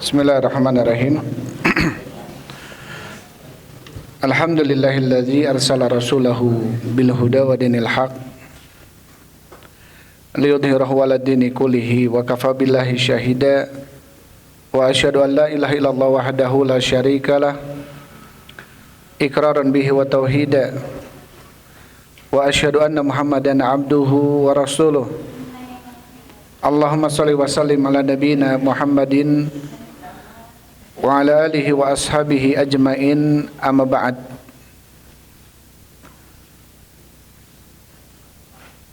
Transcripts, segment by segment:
Bismillahirrahmanirrahim. Alhamdulillahilladzi arsala rasulahu bil huda wa dinil haq liyudhhirahu 'ala dini kullihi wa kafa billahi syahida wa asyhadu an la ilaha illallah wahdahu la syarikalah iqraran bihi wa tauhida wa asyhadu anna Muhammadan abduhu wa rasuluh. Allahumma shalli wa sallim ala nabiyyina Muhammadin wa ala alihi wa ashabihi ajmain, amma ba'd.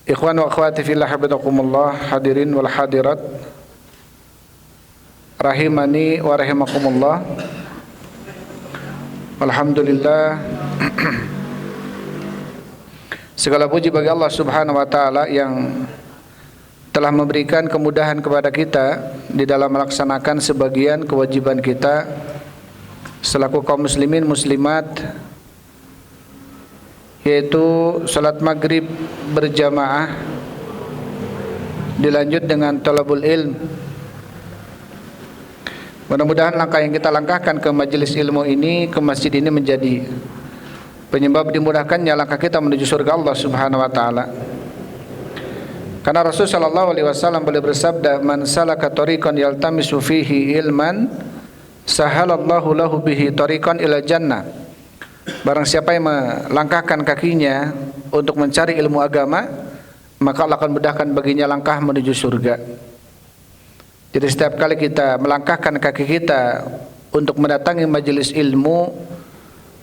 Ikhwan wa akhwati fillah, habibakumullah, hadirin wal hadirat rahimani wa rahimakumullah. Alhamdulillah, segala puji bagi Allah Subhanahu wa taala yang telah memberikan kemudahan kepada kita di dalam melaksanakan sebagian kewajiban kita selaku kaum muslimin muslimat, yaitu salat maghrib berjamaah dilanjut dengan talabul ilm. Mudah-mudahan langkah yang kita langkahkan ke majelis ilmu ini, ke masjid ini, menjadi penyebab dimudahkannya langkah kita menuju surga Allah Subhanahu wa taala. Karena Rasul sallallahu alaihi wasallam beliau bersabda, "Man salaka tariqan yaltamisu fihi ilman, sahalallahu lahu bihi tariqan ila jannah." Barang siapa yang melangkahkan kakinya untuk mencari ilmu agama, maka Allah akan mudahkan baginya langkah menuju surga. Jadi setiap kali kita melangkahkan kaki kita untuk mendatangi majelis ilmu,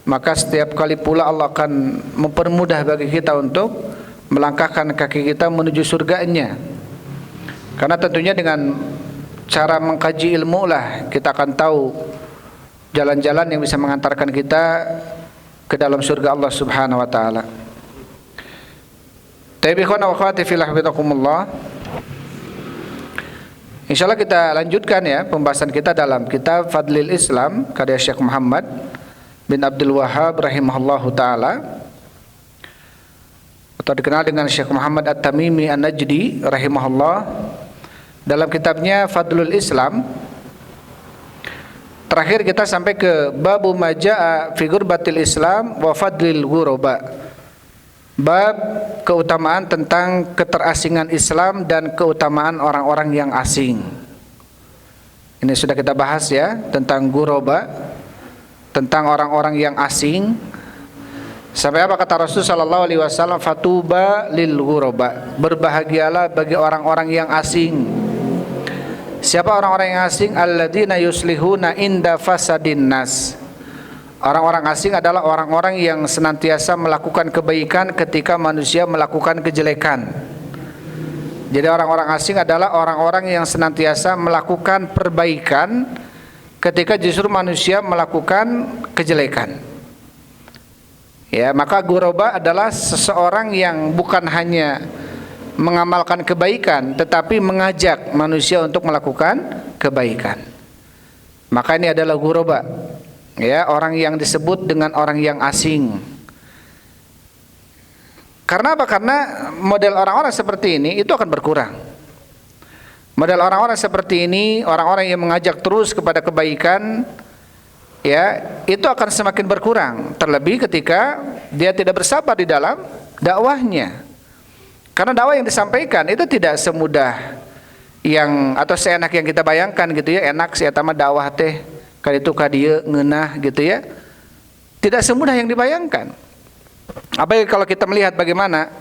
maka setiap kali pula Allah akan mempermudah bagi kita untuk melangkahkan kaki kita menuju surganya. Karena tentunya dengan cara mengkaji ilmu lah kita akan tahu jalan-jalan yang bisa mengantarkan kita ke dalam surga Allah Subhanahu wa taala. Tapi ikhwan wa akhwati fillah, hafizakumullah, insyaallah kita lanjutkan ya pembahasan kita dalam kitab Fadlil Islam karya Syekh Muhammad bin Abdul Wahhab rahimahullahu taala, atau dikenal dengan Syekh Muhammad At-Tamimi An-Najdi rahimahullah. Dalam kitabnya Fadlul Islam, terakhir kita sampai ke babu majaa fi ghurbatil Islam wa fadlil ghuraba. Bab keutamaan tentang keterasingan Islam dan keutamaan orang-orang yang asing. Ini sudah kita bahas ya, tentang ghuraba, tentang orang-orang yang asing. Sampai apa kata Rasul sallallahu alaihi wasallam, fatuba lil ghuraba, berbahagialah bagi orang-orang yang asing. Siapa orang-orang yang asing? Alladzina yuslihuna inda fasadin nas. Orang-orang asing adalah orang-orang yang senantiasa melakukan kebaikan ketika manusia melakukan kejelekan. Jadi orang-orang asing adalah orang-orang yang senantiasa melakukan perbaikan ketika justru manusia melakukan kejelekan. Ya, maka ghuraba adalah seseorang yang bukan hanya mengamalkan kebaikan tetapi mengajak manusia untuk melakukan kebaikan. Maka ini adalah ghuraba. Ya, orang yang disebut dengan orang yang asing. Karena apa? Karena model orang-orang seperti ini itu akan berkurang. Model orang-orang seperti ini, orang-orang yang mengajak terus kepada kebaikan, ya, itu akan semakin berkurang, terlebih ketika dia tidak bersabar di dalam dakwahnya. Karena dakwah yang disampaikan itu tidak semudah yang atau seenak yang kita bayangkan gitu ya. Enak sih etama dakwah teh kali itu kadieu ngeunah gitu ya. Tidak semudah yang dibayangkan. Apalagi kalau kita melihat bagaimana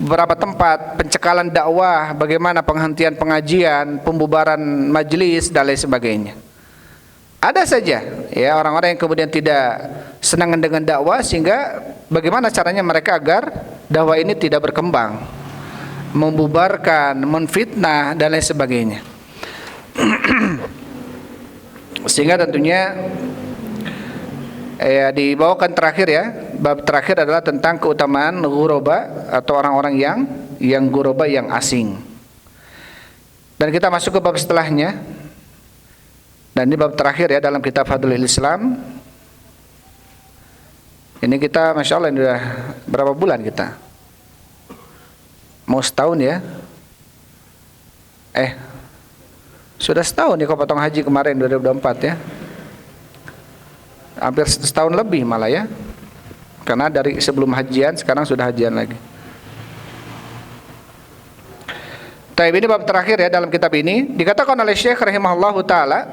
beberapa tempat pencekalan dakwah, bagaimana penghentian pengajian, pembubaran majelis dan lain sebagainya. Ada saja ya orang-orang yang kemudian tidak senang dengan dakwah, sehingga bagaimana caranya mereka agar dakwah ini tidak berkembang, membubarkan, menfitnah dan lain sebagainya. Sehingga tentunya ya dibawakan terakhir ya, bab terakhir adalah tentang keutamaan ghuraba atau orang-orang yang ghuraba, yang asing. Dan kita masuk ke bab setelahnya. Dan ini bab terakhir ya dalam kitab Fadlul Islam. Ini kita Masya Allah, ini sudah berapa bulan kita? Mau setahun ya? Sudah setahun ya kau potong haji kemarin 2024 ya. Hampir setahun lebih malah ya. Karena dari sebelum hajian sekarang sudah hajian lagi. Taib, ini bab terakhir ya dalam kitab ini. Dikatakan oleh Syekh rahimahullahu taala,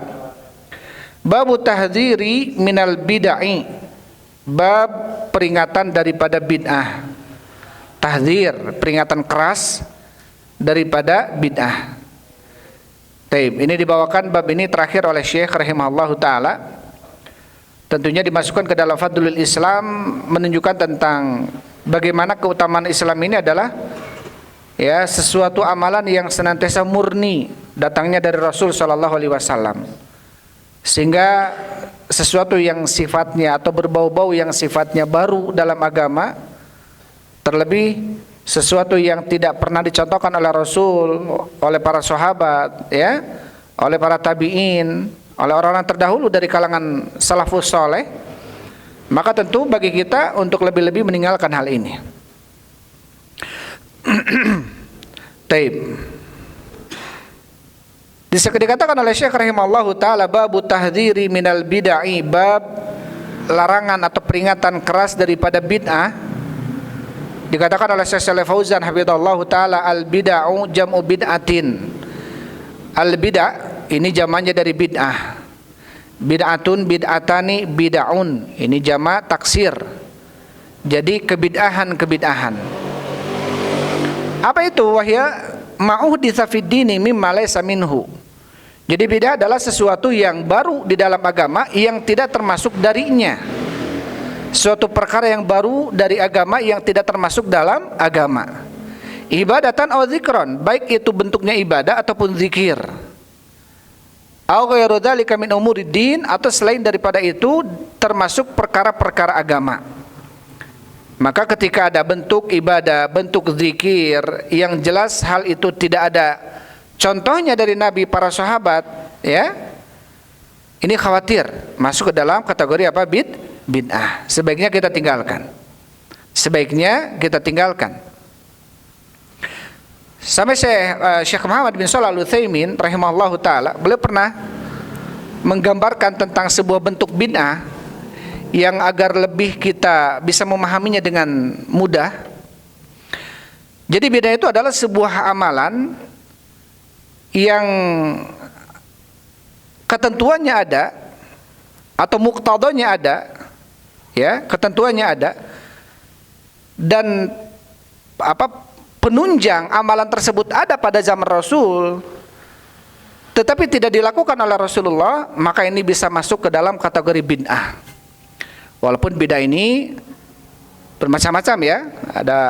babu tahdziri minal bid'ah. Bab peringatan daripada bid'ah. Tahdzir, peringatan keras daripada bid'ah. Taib, ini dibawakan bab ini terakhir oleh Syekh rahimahullahu taala. Tentunya dimasukkan ke dalam Fadlul Islam, menunjukkan tentang bagaimana keutamaan Islam ini adalah ya sesuatu amalan yang senantiasa murni datangnya dari Rasul sallallahu alaihi wasallam. Sehingga sesuatu yang sifatnya atau berbau-bau yang sifatnya baru dalam agama, terlebih sesuatu yang tidak pernah dicontohkan oleh Rasul, oleh para sahabat, ya, oleh para tabi'in, oleh orang-orang terdahulu dari kalangan salafus soleh, maka tentu bagi kita untuk lebih-lebih meninggalkan hal ini. Taib. Dikatakan oleh Syekh rahimahullahu taala, babu tahdziri minal bid'ah, bab larangan atau peringatan keras daripada bid'ah. Dikatakan oleh Syekh Shalih Fauzan hafizallahu taala, al bid'ah jam'u bid'atin. Al bid'ah ini jamannya dari bid'ah. Bid'atun, bid'atani, bid'aun. Ini jama' taksir. Jadi kebid'ahan. Apa itu? Wahya ma'uhditsa fid dini mimma laysa minhu. Jadi bid'ah adalah sesuatu yang baru di dalam agama yang tidak termasuk darinya. Suatu perkara yang baru dari agama yang tidak termasuk dalam agama. Ibadatan atau zikron, baik itu bentuknya ibadah ataupun zikir. Au ghairu dzalika min umuriddin, atau selain daripada itu termasuk perkara-perkara agama. Maka ketika ada bentuk ibadah, bentuk zikir yang jelas hal itu tidak ada contohnya dari Nabi, para sahabat, ya, ini khawatir masuk ke dalam kategori apa? Bid'ah. Sebaiknya kita tinggalkan. Sampai Syekh Muhammad bin Shalih Al-Utsaimin rahimahullahu taala, beliau pernah menggambarkan tentang sebuah bentuk bid'ah yang agar lebih kita bisa memahaminya dengan mudah. Jadi bid'ah itu adalah sebuah amalan yang ketentuannya ada atau muqtadanya ada, ya, ketentuannya ada, dan penunjang amalan tersebut ada pada zaman Rasul, tetapi tidak dilakukan oleh Rasulullah, maka ini bisa masuk ke dalam kategori bid'ah. Walaupun bid'ah ini bermacam-macam ya,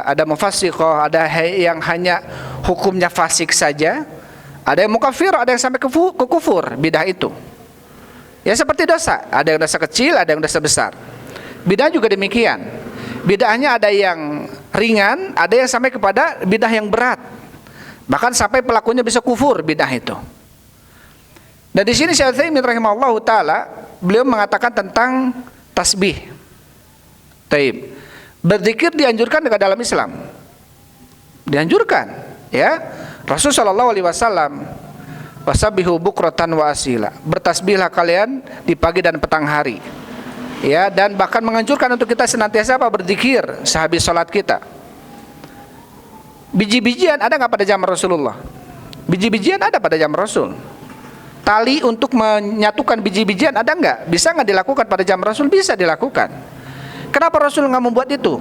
ada mufassiqah, ada yang hanya hukumnya fasik saja, ada yang mukafir, ada yang sampai ke kufur bid'ah itu. Ya seperti dosa, ada yang dosa kecil, ada yang dosa besar. Bid'ah juga demikian. Bid'ahnya ada yang ringan, ada yang sampai kepada bid'ah yang berat. Bahkan sampai pelakunya bisa kufur bid'ah itu. Dan di sini Syekh Utsaimin rahimahullahu taala, beliau mengatakan tentang tasbih. Taib. Berzikir dianjurkan ke dalam Islam. Dianjurkan, ya. Rasul sallallahu alaihi wasallam, wasabbihu bukratan wa asila. Bertasbihlah kalian di pagi dan petang hari. Ya, dan bahkan menganjurkan untuk kita senantiasa berzikir sehabis salat kita. Biji-bijian ada enggak pada zaman Rasulullah? Biji-bijian ada pada zaman Rasul. Tali untuk menyatukan biji-bijian ada enggak? Bisa enggak dilakukan pada zaman Rasul? Bisa dilakukan. Kenapa Rasul enggak membuat itu?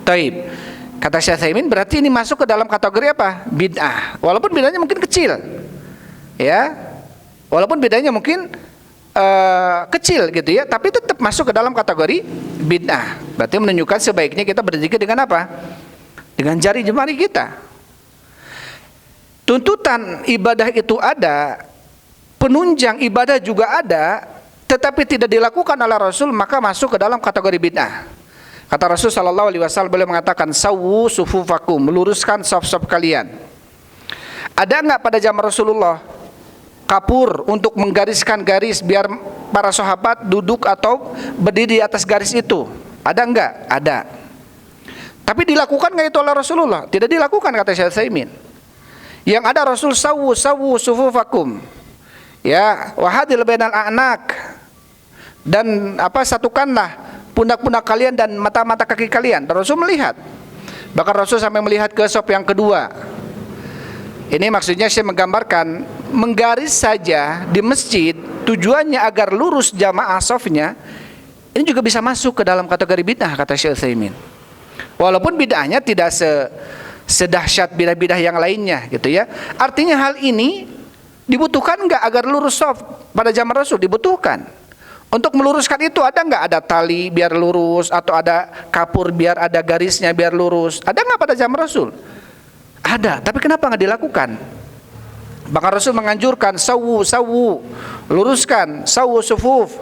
Taib. Kata Syekh Utsaimin, berarti ini masuk ke dalam kategori apa? Bid'ah. Walaupun bid'ahnya mungkin kecil. Ya. Walaupun bedanya mungkin kecil gitu ya, tapi tetap masuk ke dalam kategori bid'ah. Berarti menunjukkan sebaiknya kita berzikir dengan apa? Dengan jari jemari kita. Tuntutan ibadah itu ada, penunjang ibadah juga ada, tetapi tidak dilakukan oleh Rasul, maka masuk ke dalam kategori bid'ah. Kata Rasul sallallahu alaihi wasallam, beliau mengatakan, "Sawwu sufufakum," meluruskan saf-saf kalian. Ada enggak pada zaman Rasulullah kapur untuk menggariskan garis biar para sahabat duduk atau berdiri di atas garis itu? Ada enggak? Ada. Tapi dilakukan enggak itu oleh Rasulullah? Tidak dilakukan, kata Syekh Utsaimin. Yang ada Rasul sawu sufufakum. Ya, wahadil bainal a'nak. Dan satukanlah pundak-pundak kalian dan mata-mata kaki kalian. Dan Rasul melihat. Bahkan Rasul sampai melihat ke saf yang kedua. Ini maksudnya saya menggambarkan menggaris saja di masjid tujuannya agar lurus jamaah safnya. Ini juga bisa masuk ke dalam kategori bid'ah, kata Syekh Utsaimin. Walaupun bid'ahnya tidak sedahsyat bidah-bidah yang lainnya gitu ya. Artinya hal ini dibutuhkan enggak agar lurus shaf pada zaman Rasul? Dibutuhkan. Untuk meluruskan itu ada enggak ada tali biar lurus, atau ada kapur biar ada garisnya biar lurus? Ada enggak pada zaman Rasul? Ada, tapi kenapa enggak dilakukan? Bahkan Rasul menganjurkan sawu, luruskan, sawu sufuf.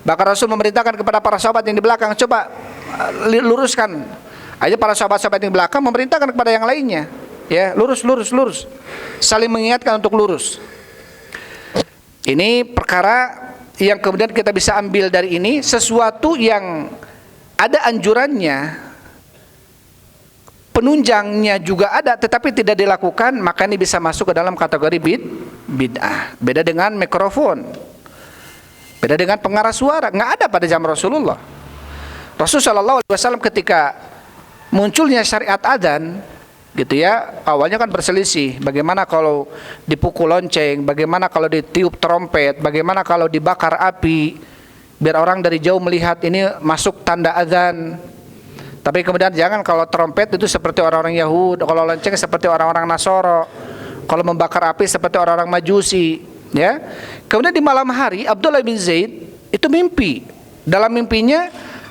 Bahkan Rasul memerintahkan kepada para sahabat yang di belakang, coba luruskan. Aja para sahabat-sahabat yang di belakang memerintahkan kepada yang lainnya, ya, lurus. Saling mengingatkan untuk lurus. Ini perkara yang kemudian kita bisa ambil dari ini, sesuatu yang ada anjurannya, penunjangnya juga ada, tetapi tidak dilakukan, maka ini bisa masuk ke dalam kategori bid'ah. Beda dengan mikrofon, beda dengan pengarah suara, nggak ada pada zaman Rasulullah. Rasulullah SAW ketika munculnya syariat adzan, gitu ya, awalnya kan berselisih. Bagaimana kalau dipukul lonceng? Bagaimana kalau ditiup trompet? Bagaimana kalau dibakar api? Biar orang dari jauh melihat ini masuk tanda adzan. Tapi kemudian jangan, kalau trompet itu seperti orang-orang Yahudi, kalau lonceng seperti orang-orang Nasoro, kalau membakar api seperti orang-orang Majusi. Ya. Kemudian di malam hari Abdullah bin Zaid itu mimpi. Dalam mimpinya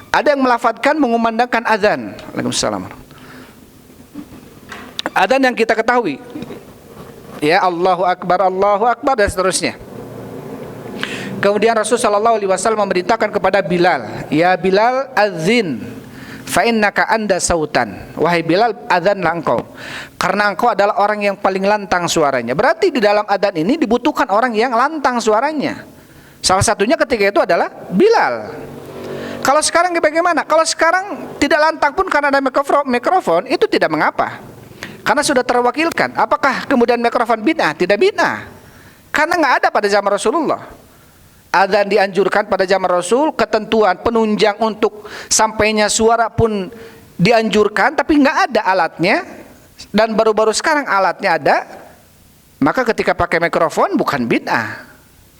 ada yang melafadzkan mengumandangkan azan. Waalaikumsalam. Azan yang kita ketahui. Ya, Allahu Akbar dan seterusnya. Kemudian Rasulullah SAW memerintahkan kepada Bilal, ya Bilal, azin fa innaka anda sautan. Wahai Bilal, azanlah engkau, karena engkau adalah orang yang paling lantang suaranya. Berarti di dalam adzan ini dibutuhkan orang yang lantang suaranya. Salah satunya ketika itu adalah Bilal. Kalau sekarang bagaimana? Kalau sekarang tidak lantang pun karena ada mikrofon, itu tidak mengapa, karena sudah terwakilkan. Apakah kemudian mikrofon bid'ah? Tidak bid'ah, karena nggak ada pada zaman Rasulullah. Adzan dianjurkan pada zaman Rasul, ketentuan penunjang untuk sampainya suara pun dianjurkan, tapi nggak ada alatnya. Dan baru-baru sekarang alatnya ada, maka ketika pakai mikrofon bukan bid'ah,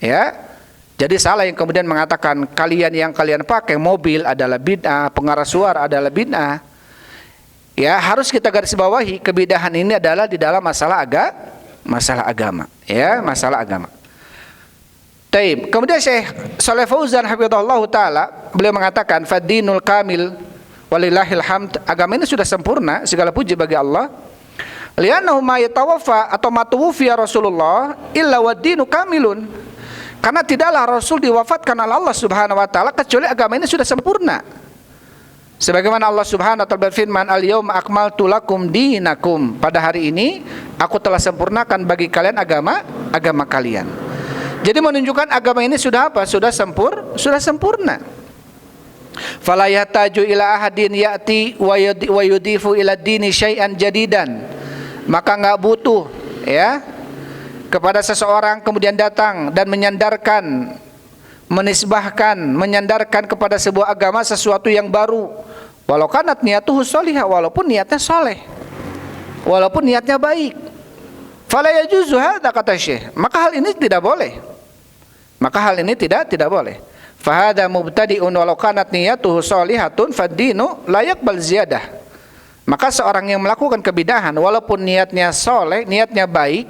ya. Jadi salah yang kemudian mengatakan yang kalian pakai mobil adalah bid'ah, pengarah suara adalah bid'ah. Ya, harus kita garis bawahi, kebidahan ini adalah di dalam masalah agama, ya, masalah agama. Taib. Kemudian Syekh Shalih Fauzan hafizahullah taala, beliau mengatakan fadinul kamil walillahil hamd, agama ini sudah sempurna, segala puji bagi Allah. Li'annahu ma yatawaffa atau ma tuwfiya Rasulullah illa wad-dinu kamilun. Karena tidaklah Rasul diwafatkan oleh Allah Subhanahu wa taala kecuali agama ini sudah sempurna. Sebagaimana Allah Subhanahu wa taala berfirman, "Al-yauma akmaltu lakum dinakum." Pada hari ini aku telah sempurnakan bagi kalian agama kalian. Jadi menunjukkan agama ini sudah apa? Sudah sempurna. Fala yahtaju ila ahadin ya'ti wa yudifu ila dini syai'an jadidan. Maka enggak butuh, ya, kepada seseorang kemudian datang dan menyandarkan kepada sebuah agama sesuatu yang baru. Walau kanat niyatuhu sholihah, walaupun niatnya soleh, walaupun niatnya baik. Fala yajuzu hadza, kata Syekh, maka hal ini tidak boleh. Tidak boleh. Fahada mubtadi'un walau kanat niyatuhu sholihatun fad-dinu la yaqbal ziyadah. Maka seorang yang melakukan kebidahan walaupun niatnya soleh, niatnya baik,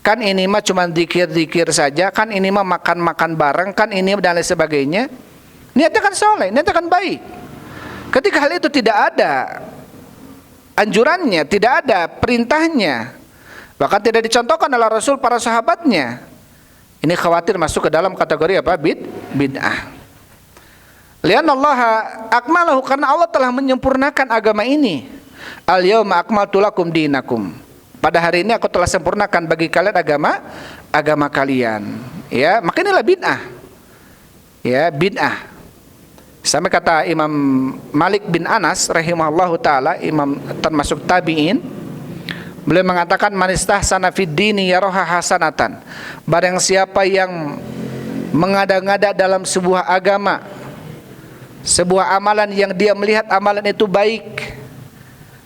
kan ini mah cuma zikir-zikir saja, kan ini mah makan-makan bareng, kan ini dan lain sebagainya, niatnya kan soleh, niatnya kan baik. Ketika hal itu tidak ada anjurannya, tidak ada perintahnya, bahkan tidak dicontohkan oleh Rasul para sahabatnya, ini khawatir masuk ke dalam kategori apa? Bid'ah. Li'annallaha akmalahu, karena Allah telah menyempurnakan agama ini. Al-yauma akmaltu lakum dinakum. Pada hari ini aku telah sempurnakan bagi kalian agama kalian. Ya, maka inilah bid'ah. Ya, bid'ah. Sampai kata Imam Malik bin Anas rahimahullahu taala, imam termasuk tabi'in, Beliau mengatakan man istahsana fid dini yaraha hasanatan. Barang siapa yang mengada-ngada dalam sebuah agama, sebuah amalan yang dia melihat amalan itu baik,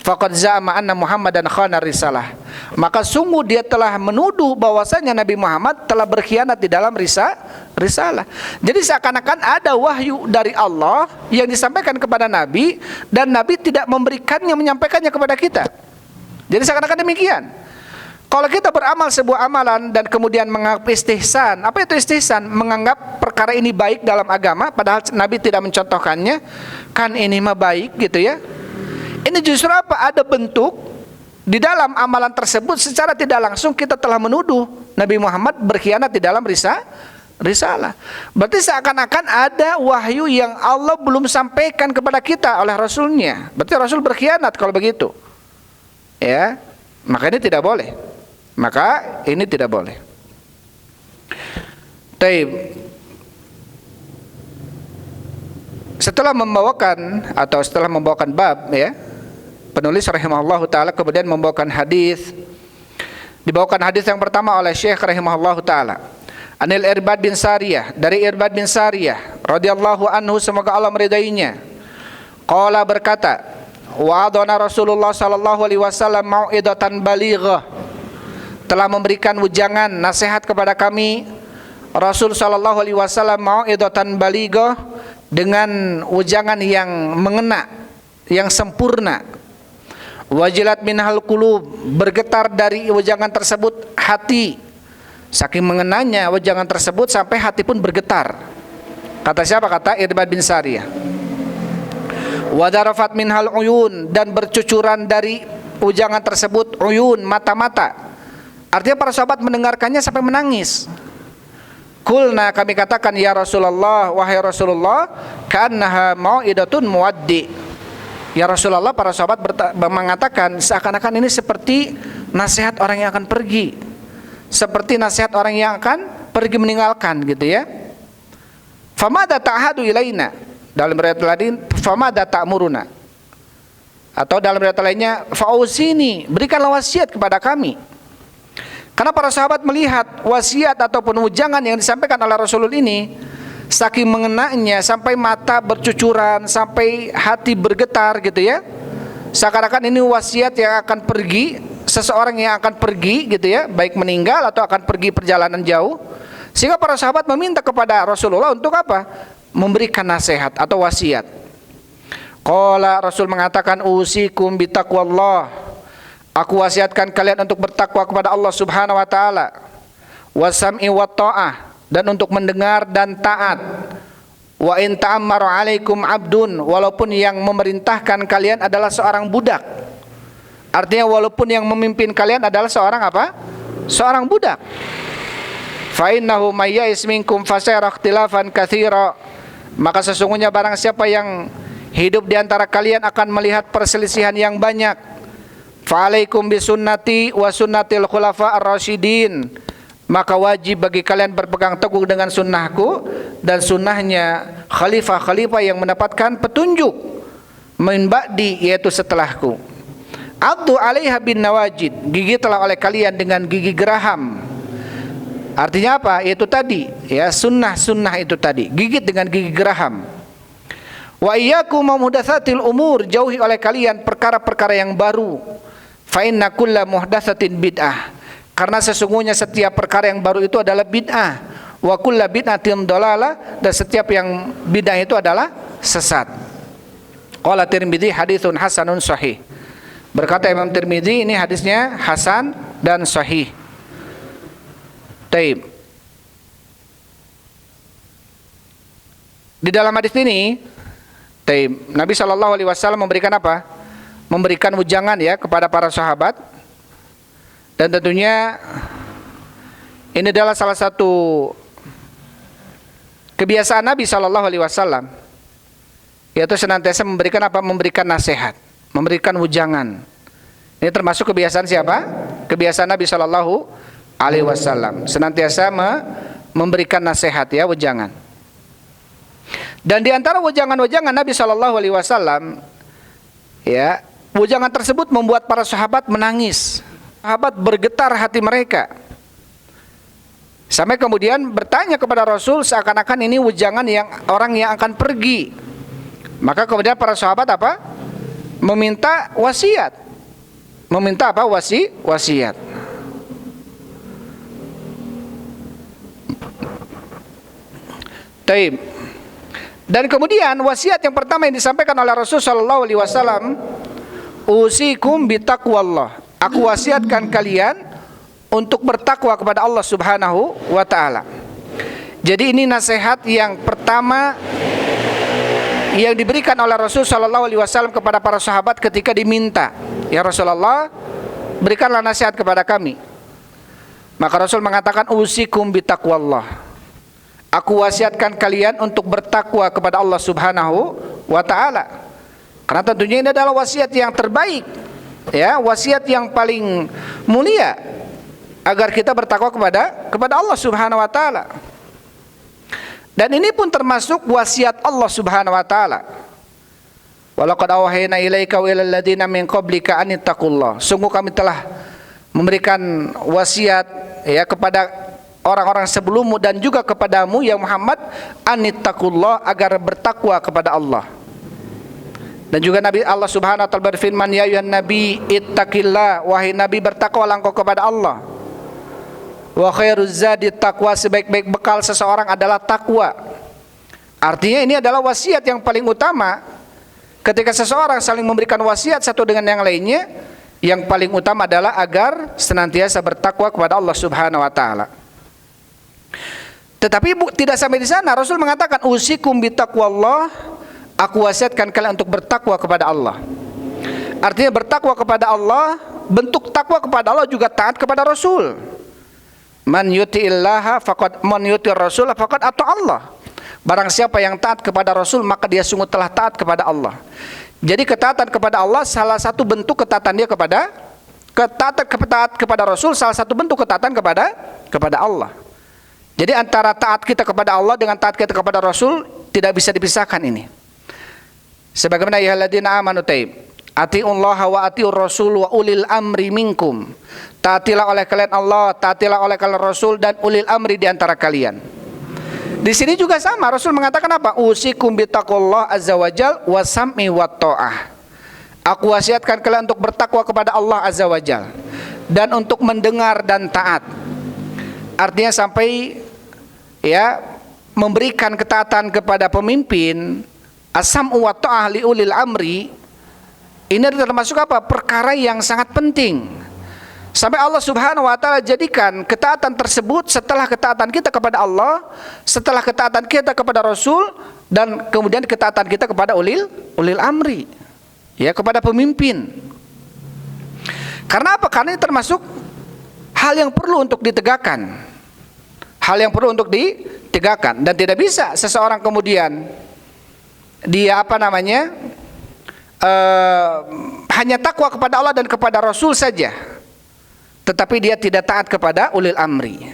faqad za'ama anna Muhammadan khana risalah, maka sungguh dia telah menuduh bahwasanya Nabi Muhammad telah berkhianat di dalam risalah. Jadi seakan-akan ada wahyu dari Allah yang disampaikan kepada Nabi dan Nabi tidak memberikannya, menyampaikannya kepada kita. Jadi seakan-akan demikian. Kalau kita beramal sebuah amalan dan kemudian menganggap istihsan, apa itu istihsan? Menganggap perkara ini baik dalam agama, padahal Nabi tidak mencontohkannya, kan ini mah baik gitu ya. Ini justru apa? Ada bentuk di dalam amalan tersebut secara tidak langsung kita telah menuduh Nabi Muhammad berkhianat di dalam risalah. Berarti seakan-akan ada wahyu yang Allah belum sampaikan kepada kita oleh Rasulnya. Berarti Rasul berkhianat kalau begitu. Ya, maka ini tidak boleh. Maka ini tidak boleh. Taib. Setelah membawakan bab, ya, penulis rahimahullahu taala kemudian membawakan hadis. Dibawakan hadis yang pertama oleh Syekh rahimahullahu taala. Anil Irbad bin Sariyah, dari Irbad bin Sariyah radhiyallahu anhu, semoga Allah meridainya. Qala, berkata, wa'adana Rasulullah sallallahu alaihi wasallam mau'idatan balighah, telah memberikan ujangan nasihat kepada kami Rasul sallallahu alaihi wasallam mau'idatan balighah, dengan ujangan yang mengena, yang sempurna. Wajilat minhal qulub, bergetar dari ujangan tersebut hati. Saking mengenanya ujangan tersebut sampai hati pun bergetar. Kata siapa? Kata Irbad bin Sariyah. Wadarafat minhal uyun, dan bercucuran dari ujangan tersebut uyun, mata-mata. Artinya para sahabat mendengarkannya sampai menangis. Kulna, kami katakan, ya Rasulullah, wahai Rasulullah, kannaha mau'idatun muwaddi. Ya Rasulullah, para sahabat mengatakan seakan-akan ini seperti nasihat orang yang akan pergi, seperti nasihat orang yang akan pergi meninggalkan gitu ya. Famada ta'hadu ilaina, dalam riwayat lain famada ta'muruna, atau dalam riwayat lainnya fa'usini, berikanlah wasiat kepada kami. Karena para sahabat melihat wasiat ataupun ujangan yang disampaikan oleh Rasulullah ini saking mengenanya sampai mata bercucuran, sampai hati bergetar gitu ya. Seakan-akan ini wasiat yang akan pergi, seseorang yang akan pergi gitu ya, baik meninggal atau akan pergi perjalanan jauh. Sehingga para sahabat meminta kepada Rasulullah untuk apa? Memberikan nasihat atau wasiat. Qala, Rasul mengatakan, usikum bitaqwallah, aku wasiatkan kalian untuk bertakwa kepada Allah Subhanahu wa taala, wasam'i wa ta'ah, dan untuk mendengar dan taat. Wa in ta'ammaru 'alaikum 'abdun, walaupun yang memerintahkan kalian adalah seorang budak. Artinya walaupun yang memimpin kalian adalah seorang apa? Seorang budak. Fa innahu may ya'is minkum fasayara ikhtilafan katsira, maka sesungguhnya barang siapa yang hidup di antara kalian akan melihat perselisihan yang banyak. Fa'alaikum bisunnati wa sunnatil khulafa ar-rasyidin, maka wajib bagi kalian berpegang teguh dengan sunnahku dan sunnahnya khalifah-khalifah yang mendapatkan petunjuk min ba'di, yaitu setelahku. Addu 'alaiha bin nawajid, gigitlah oleh kalian dengan gigi geraham. Artinya apa? Itu tadi ya, sunnah-sunnah itu tadi, gigit dengan gigi geraham. Wa iyyakum muhdatsatil umur, jauhi oleh kalian perkara-perkara yang baru. Fa inna kulla muhdatsatin bid'ah, karena sesungguhnya setiap perkara yang baru itu adalah bid'ah. Wa kulla bid'atin dhalalah, dan setiap yang bid'ah itu adalah sesat. Qala Tirmidzi haditsun hasanun sahih. Berkata Imam Tirmidzi, ini hadisnya hasan dan sahih. Taib. Di dalam hadis ini, taib, Nabi SAW memberikan apa? Memberikan ujangan ya kepada para sahabat. Dan tentunya ini adalah salah satu kebiasaan Nabi SAW, yaitu senantiasa memberikan apa? Memberikan nasihat, memberikan ujangan. Ini termasuk kebiasaan siapa? Kebiasaan Nabi SAW, senantiasa memberikan nasihat ya, ujangan. Dan di antara ujangan-ujangan Nabi SAW, ya, ujangan tersebut membuat para sahabat menangis. sahabat bergetar hati mereka. Sampai kemudian bertanya kepada Rasul seakan-akan ini wejangan yang orang yang akan pergi. Maka kemudian para sahabat apa? Meminta wasiat. Meminta apa? Wasiat. Taib. Dan kemudian wasiat yang pertama yang disampaikan oleh Rasul sallallahu alaihi wasallam, usikum bitaqwallah. Aku wasiatkan kalian untuk bertakwa kepada Allah Subhanahu wa taala. Jadi ini nasihat yang pertama yang diberikan oleh Rasul sallallahu alaihi wasallam kepada para sahabat ketika diminta, "Ya Rasulullah, berikanlah nasihat kepada kami." Maka Rasul mengatakan, "Usikum bitaqwallah." Aku wasiatkan kalian untuk bertakwa kepada Allah Subhanahu wa taala. Karena tentunya ini adalah wasiat yang terbaik, ya, wasiat yang paling mulia agar kita bertakwa kepada Allah Subhanahu wa taala. Dan ini pun termasuk wasiat Allah Subhanahu wa taala. Walaqad awhayna ilaika wa ilal ladzina min qablika an ittaqullah. Sungguh kami telah memberikan wasiat, ya, kepada orang-orang sebelummu dan juga kepadamu ya Muhammad, anittaqullah, agar bertakwa kepada Allah. Dan juga Nabi Allah Subhanahu wa taala berfirman, ya ayuhan nabi ittaqillah, wahai nabi bertakwalah engkau kepada Allah. Wa khairuz zadi taqwa, sebaik-baik bekal seseorang adalah takwa. Artinya ini adalah wasiat yang paling utama. Ketika seseorang saling memberikan wasiat satu dengan yang lainnya, yang paling utama adalah agar senantiasa bertakwa kepada Allah Subhanahu wa taala. Tetapi tidak sampai di sana. Rasul mengatakan, usikum bitaqwallah, aku wasiatkan kalian untuk bertakwa kepada Allah. Artinya bertakwa kepada Allah, bentuk takwa kepada Allah juga taat kepada Rasul. Man yuti'illaha faqad, man yuti' Rasul faqad ata Allah. Barang siapa yang taat kepada Rasul, maka dia sungguh telah taat kepada Allah. Jadi ketaatan kepada Allah salah satu bentuk ketaatan dia kepada Rasul, salah satu bentuk ketaatan kepada Allah. Jadi antara taat kita kepada Allah dengan taat kita kepada Rasul tidak bisa dipisahkan ini. Sebagaimana ya alladzina amanu taib, atiullaha wa atiur rasul wa ulil amri minkum. Taatilah oleh kalian Allah, taatilah oleh kalian Rasul dan ulil amri di antara kalian. Di sini juga sama, Rasul mengatakan apa? Usikum bitaqullah azza wajal wa sam'i wa ta'ah. Aku wasiatkan kalian untuk bertakwa kepada Allah azza wajal dan untuk mendengar dan taat. Artinya sampai, ya, memberikan ketaatan kepada pemimpin, as-sam'u wa ta'ah li ulil amri. Ini termasuk apa? Perkara yang sangat penting. Sampai Allah Subhanahu wa taala jadikan ketaatan tersebut setelah ketaatan kita kepada Allah, setelah ketaatan kita kepada Rasul, dan kemudian ketaatan kita kepada ulil amri, ya, kepada pemimpin. Karena apa? Karena ini termasuk hal yang perlu untuk ditegakkan. Hal yang perlu untuk ditegakkan, dan tidak bisa seseorang kemudian dia hanya takwa kepada Allah dan kepada Rasul saja, tetapi dia tidak taat kepada ulil amri.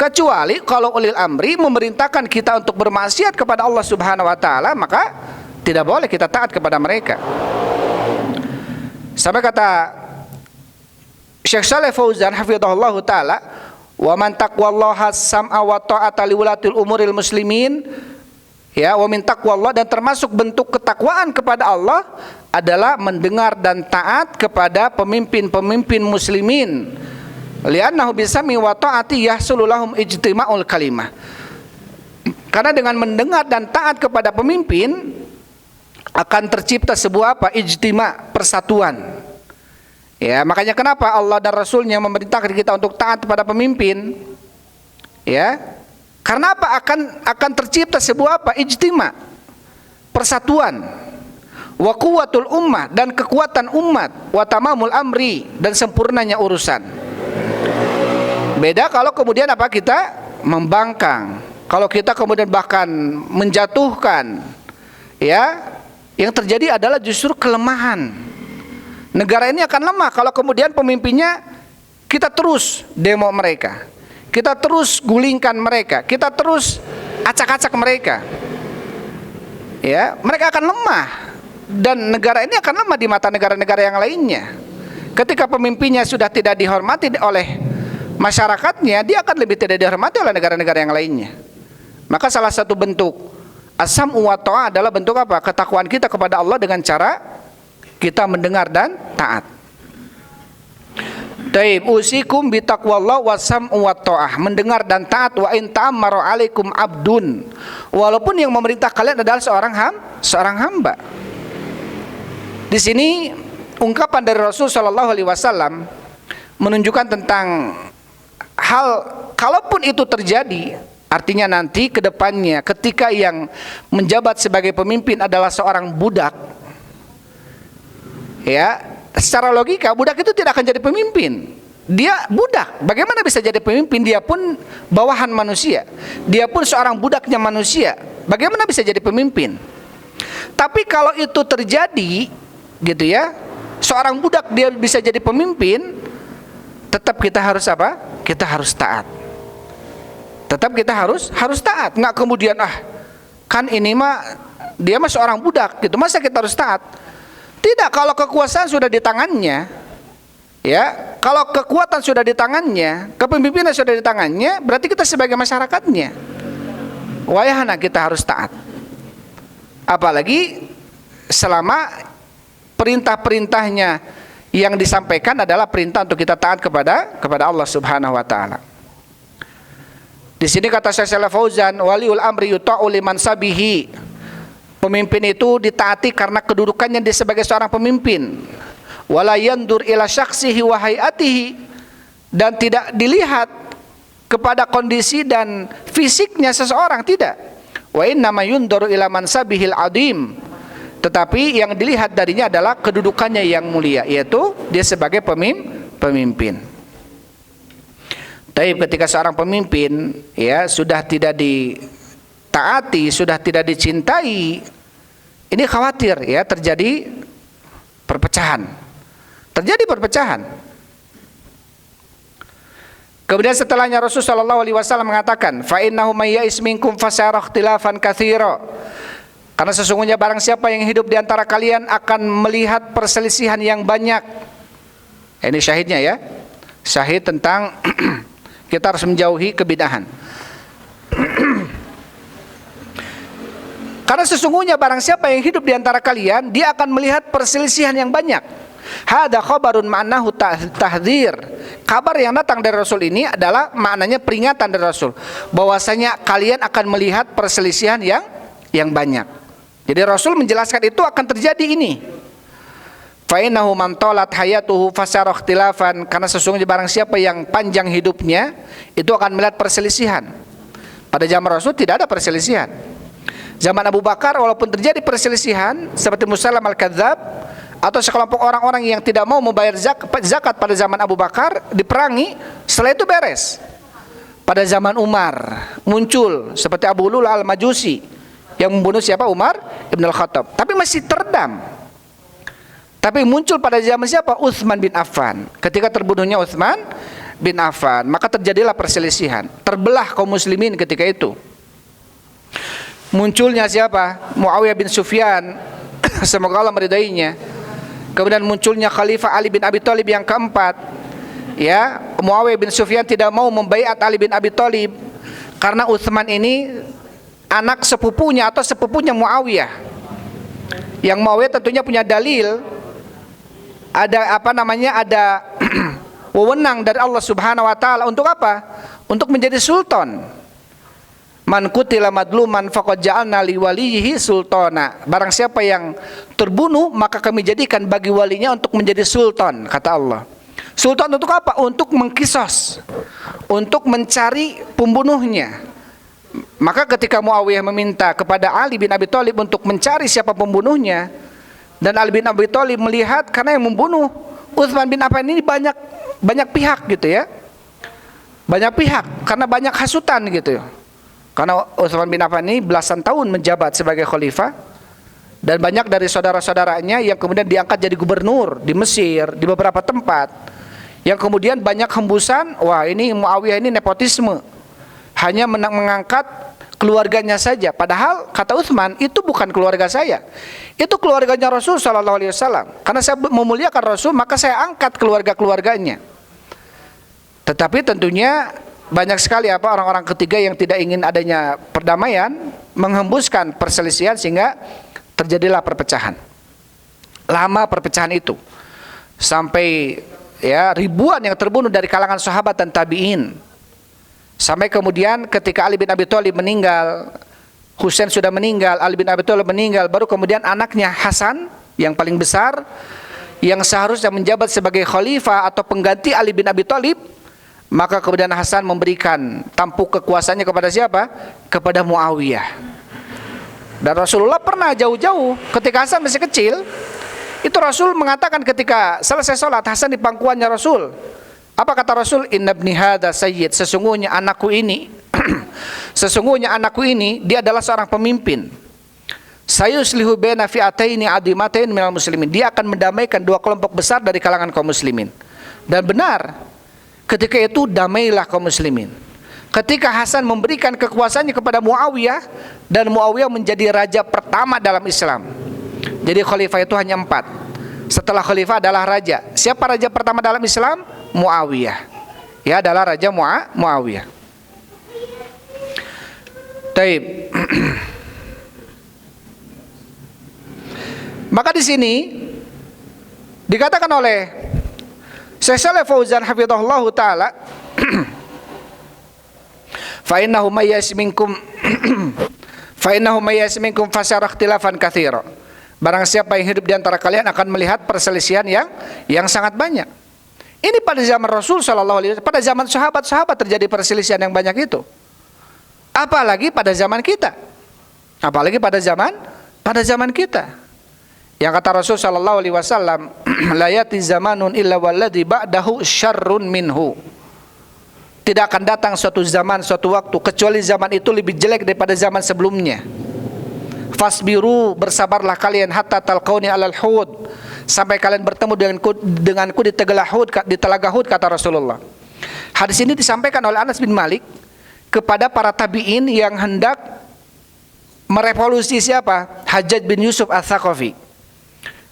Kecuali kalau ulil amri memerintahkan kita untuk bermaksiat kepada Allah Subhanahu wa taala, maka tidak boleh kita taat kepada mereka. Sampai kata Syekh Shalih Fauzan hafizahullah taala, wa man taqwallaha sam'a wa ta'ata liwulatil umuril muslimin, ya, wa min taqwallah, dan termasuk bentuk ketakwaan kepada Allah adalah mendengar dan taat kepada pemimpin-pemimpin muslimin. Li'annahu bisami wa ta'ati yahsulu lahum ijtima'ul kalimah. Karena dengan mendengar dan taat kepada pemimpin akan tercipta sebuah apa? Ijtima', persatuan. Ya, makanya kenapa Allah dan Rasulnya memerintahkan kita untuk taat kepada pemimpin? Ya, karena apa? Akan tercipta sebuah apa? Ijtima', persatuan. Wa quwwatul ummah, dan kekuatan umat, wa tamamul amri, dan sempurnanya urusan. Beda kalau kemudian apa? Kita membangkang. Kalau kita kemudian bahkan menjatuhkan, ya, yang terjadi adalah justru kelemahan. Negara ini akan lemah kalau kemudian pemimpinnya kita terus demo mereka, kita terus gulingkan mereka, kita terus acak-acak mereka. Ya, mereka akan lemah, dan negara ini akan lemah di mata negara-negara yang lainnya. Ketika pemimpinnya sudah tidak dihormati oleh masyarakatnya, dia akan lebih tidak dihormati oleh negara-negara yang lainnya. Maka salah satu bentuk as-sam'u wa ta'ah adalah bentuk apa? Ketakwaan kita kepada Allah dengan cara kita mendengar dan taat. Taib usikum bitaqwallah was-sam'u wa ta'ah, mendengar dan taat. Wa in ta'ammara 'alaikum 'abdun, walaupun yang memerintah kalian adalah seorang hamba. Di sini ungkapan dari Rasul sallallahu alaihi wasallam menunjukkan tentang hal kalaupun itu terjadi, artinya nanti ke depannya ketika yang menjabat sebagai pemimpin adalah seorang budak, ya, secara logika budak itu tidak akan jadi pemimpin. Dia budak, bagaimana bisa jadi pemimpin? Dia pun bawahan manusia, dia pun seorang budaknya manusia, bagaimana bisa jadi pemimpin? Tapi kalau itu terjadi, gitu ya, seorang budak dia bisa jadi pemimpin, tetap kita harus apa? Kita harus taat. Tetap kita harus taat. Nggak kemudian kan ini mah dia mah seorang budak gitu, masa kita harus taat? Tidak, kalau kekuasaan sudah di tangannya, ya, kalau kekuatan sudah di tangannya, kepemimpinan sudah di tangannya, berarti kita sebagai masyarakatnya wayahana kita harus taat. Apalagi selama perintah-perintahnya yang disampaikan adalah perintah untuk kita taat kepada Allah Subhanahu wa taala. Di sini kata Syekh Shalih Fauzan, waliul amri yuta'u liman sabihi. Pemimpin itu ditaati karena kedudukannya dia sebagai seorang pemimpin. Wala yandur ila syakhsihi wa hayatihi, dan tidak dilihat kepada kondisi dan fisiknya seseorang, tidak. Wa innama yundaru ila mansabihil adim, tetapi yang dilihat darinya adalah kedudukannya yang mulia, yaitu dia sebagai pemimpin. Tapi ketika seorang pemimpin ya sudah tidak ditaati, sudah tidak dicintai, ini khawatir ya terjadi perpecahan. Kemudian setelahnya Rasulullah sallallahu alaihi wasallam mengatakan, fa innahu may ya'is minkum fasara ikhtilafan katsira. Karena sesungguhnya barang siapa yang hidup di antara kalian akan melihat perselisihan yang banyak. Ini syahidnya ya. Syahid tentang kita harus menjauhi kebidahan. Karena sesungguhnya barang siapa yang hidup di antara kalian, dia akan melihat perselisihan yang banyak. Hada khabarun ma'nahu tahdzir. Kabar yang datang dari Rasul ini adalah maknanya peringatan dari Rasul, bahwasanya kalian akan melihat perselisihan yang banyak. Jadi Rasul menjelaskan itu akan terjadi ini. Fa innahu man talat hayatuhu fasara ikhtilafan, karena sesungguhnya barang siapa yang panjang hidupnya itu akan melihat perselisihan. Pada zaman Rasul tidak ada perselisihan. Zaman Abu Bakar walaupun terjadi perselisihan seperti Musailamah al-Kadzdzab atau sekelompok orang-orang yang tidak mau membayar zakat pada zaman Abu Bakar diperangi, setelah itu beres. Pada zaman Umar muncul seperti Abu Lula al-Majusi yang membunuh siapa? Umar ibn al-Khattab. Tapi masih teredam. Tapi muncul pada zaman siapa? Utsman bin Affan. Ketika terbunuhnya Utsman bin Affan, maka terjadilah perselisihan. Terbelah kaum muslimin ketika itu. Munculnya siapa? Muawiyah bin Sufyan, semoga Allah meridainya. Kemudian munculnya Khalifah Ali bin Abi Thalib yang keempat. Ya, Muawiyah bin Sufyan tidak mau membaiat Ali bin Abi Thalib karena Utsman ini anak sepupunya atau sepupunya Muawiyah. Yang Muawiyah tentunya punya dalil, ada ada wewenang dari Allah Subhanahu wa taala untuk apa? Untuk menjadi sultan. Man qutila madluman faqad ja'alna li waliyhi sultana. Barang siapa yang terbunuh, maka kami jadikan bagi walinya untuk menjadi sultan, kata Allah. Sultan untuk apa? Untuk mengkisos, untuk mencari pembunuhnya. Maka ketika Muawiyah meminta kepada Ali bin Abi Thalib untuk mencari siapa pembunuhnya, dan Ali bin Abi Thalib melihat karena yang membunuh Utsman bin Affan ini banyak pihak gitu ya. Banyak pihak karena banyak hasutan gitu. Karena Utsman bin Affan ini belasan tahun menjabat sebagai khalifah, dan banyak dari saudara-saudaranya yang kemudian diangkat jadi gubernur di Mesir, di beberapa tempat, yang kemudian banyak hembusan, wah ini Muawiyah ini nepotisme, hanya mengangkat keluarganya saja. Padahal kata Utsman, itu bukan keluarga saya, itu keluarganya Rasul Shallallahu Alaihi Wasallam. Karena saya memuliakan Rasul, maka saya angkat keluarga-keluarganya. Tetapi tentunya banyak sekali orang-orang ketiga yang tidak ingin adanya perdamaian, menghembuskan perselisihan sehingga terjadilah perpecahan. Lama perpecahan itu sampai ribuan yang terbunuh dari kalangan sahabat dan tabi'in. Sampai kemudian ketika Ali bin Abi Thalib meninggal, Husain sudah meninggal, Ali bin Abi Thalib meninggal, baru kemudian anaknya Hasan yang paling besar, yang seharusnya menjabat sebagai khalifah atau pengganti Ali bin Abi Thalib, maka kemudian Hasan memberikan tampuk kekuasaannya kepada siapa? Kepada Muawiyah. Dan Rasulullah pernah jauh-jauh ketika Hasan masih kecil, itu Rasul mengatakan ketika selesai sholat, Hasan di pangkuannya Rasul. Apa kata Rasul? Inna ibni hadza sayyid, sesungguhnya anakku ini sesungguhnya anakku ini dia adalah seorang pemimpin. Sayuslihu baina fi'ataini adimatain minal muslimin, dia akan mendamaikan dua kelompok besar dari kalangan kaum muslimin. Dan benar, ketika itu damailah kaum muslimin. Ketika Hasan memberikan kekuasaannya kepada Muawiyah, dan Muawiyah menjadi raja pertama dalam Islam. Jadi khalifah itu hanya 4. Setelah khalifah adalah raja. Siapa raja pertama dalam Islam? Muawiyah. Ya, adalah raja Muawiyah. Taib. Maka di sini dikatakan oleh Syekh Shalih Fauzan hafizahullah taala, fa innahu mayyas minkum fasyara ikhtilafan katsira. Barang siapa yang hidup di antara kalian akan melihat perselisihan yang sangat banyak. Ini pada zaman Rasul sallallahu alaihi wasallam, pada zaman sahabat-sahabat terjadi perselisihan yang banyak itu. Apalagi pada zaman kita. Apalagi pada zaman kita. Yang kata Rasul sallallahu alaihi wasallam, la yati zamanun illa walladzi ba'dahu syarrun minhu. Tidak akan datang suatu zaman, suatu waktu kecuali zaman itu lebih jelek daripada zaman sebelumnya. Fasbiru, bersabarlah kalian, hatta talqauni alal hud, sampai kalian bertemu denganku di telaga Hud, kata Rasulullah. Hadis ini disampaikan oleh Anas bin Malik kepada para tabi'in yang hendak merevolusi siapa? Hajjaj bin Yusuf Ats-Tsaqafi.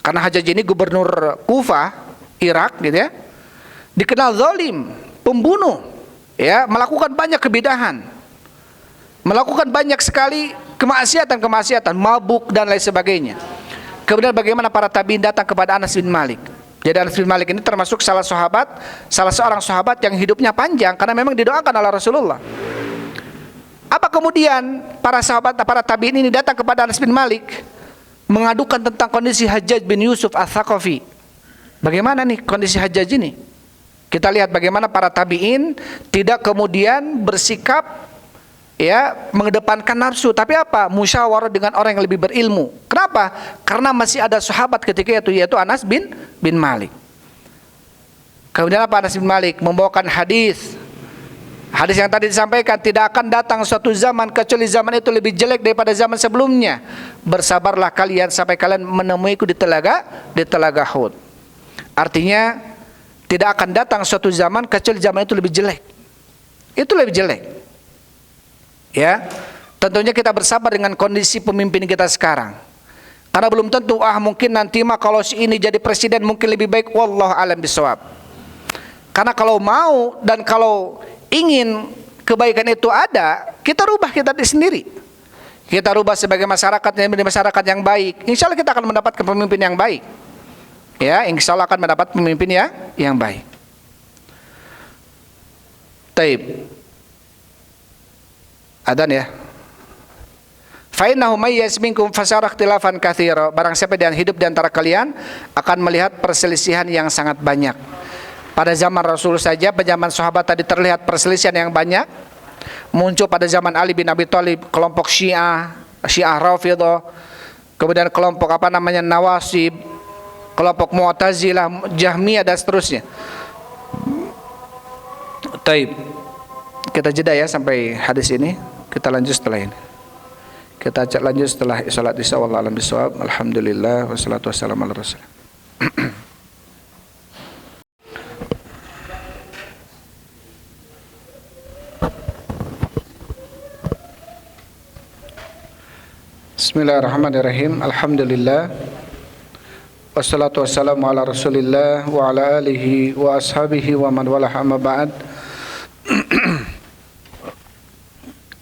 Karena Hajjaj ini gubernur Kufah, Irak gitu ya. Dikenal zalim, pembunuh, ya, melakukan banyak kebidahan. Melakukan banyak sekali kemaksiatan, mabuk dan lain sebagainya. Kemudian bagaimana para tabi'in datang kepada Anas bin Malik. Jadi Anas bin Malik ini termasuk salah seorang sahabat yang hidupnya panjang karena memang didoakan oleh Rasulullah. Apa kemudian para tabi'in ini datang kepada Anas bin Malik mengadukan tentang kondisi Hajjaj bin Yusuf Ats-Tsaqafi. Bagaimana nih kondisi Hajjaj ini? Kita lihat bagaimana para tabi'in tidak kemudian bersikap mengedepankan nafsu, tapi apa? Musyawarah dengan orang yang lebih berilmu. Kenapa? Karena masih ada sahabat ketika itu, yaitu Anas bin Malik. Kemudian apa? Anas bin Malik membawakan hadis yang tadi disampaikan, tidak akan datang suatu zaman kecuali zaman itu lebih jelek daripada zaman sebelumnya. Bersabarlah kalian sampai kalian menemuiku di telaga Hud. Artinya tidak akan datang suatu zaman kecuali zaman itu lebih jelek. Itu lebih jelek. Ya, tentunya kita bersabar dengan kondisi pemimpin kita sekarang. Karena belum tentu, mungkin nanti mah kalau si ini jadi presiden mungkin lebih baik. Wallahu a'lam bishawab. Karena kalau mau dan kalau ingin kebaikan itu ada, kita rubah kita sendiri. Kita rubah sebagai masyarakat yang baik. Insya Allah kita akan mendapatkan pemimpin yang baik. Ya, insya Allah akan mendapat pemimpin yang baik. Taib. Adan ya. Fa innahu mayyaz minkum fasyara ikhtilafan katsira. Barang siapa yang hidup di antara kalian akan melihat perselisihan yang sangat banyak. Pada zaman Rasul saja, pada zaman sahabat tadi terlihat perselisihan yang banyak. Muncul pada zaman Ali bin Abi Thalib kelompok Syiah Rafidhah, kemudian kelompok Nawasib, kelompok Mu'tazilah, Jahmiyah dan seterusnya. Taib. Kita jeda ya sampai hadis ini. Kita lanjut setelah ini. Kita lanjut setelah salat Isya. Wallahu a'lam bishawab. Alhamdulillah wassalatu wassalamu ala Rasul. Bismillahirrahmanirrahim. Alhamdulillah. Wassalatu wassalamu ala Rasulillah wa ala alihi wa ashabihi wa man walah, amma ba'd.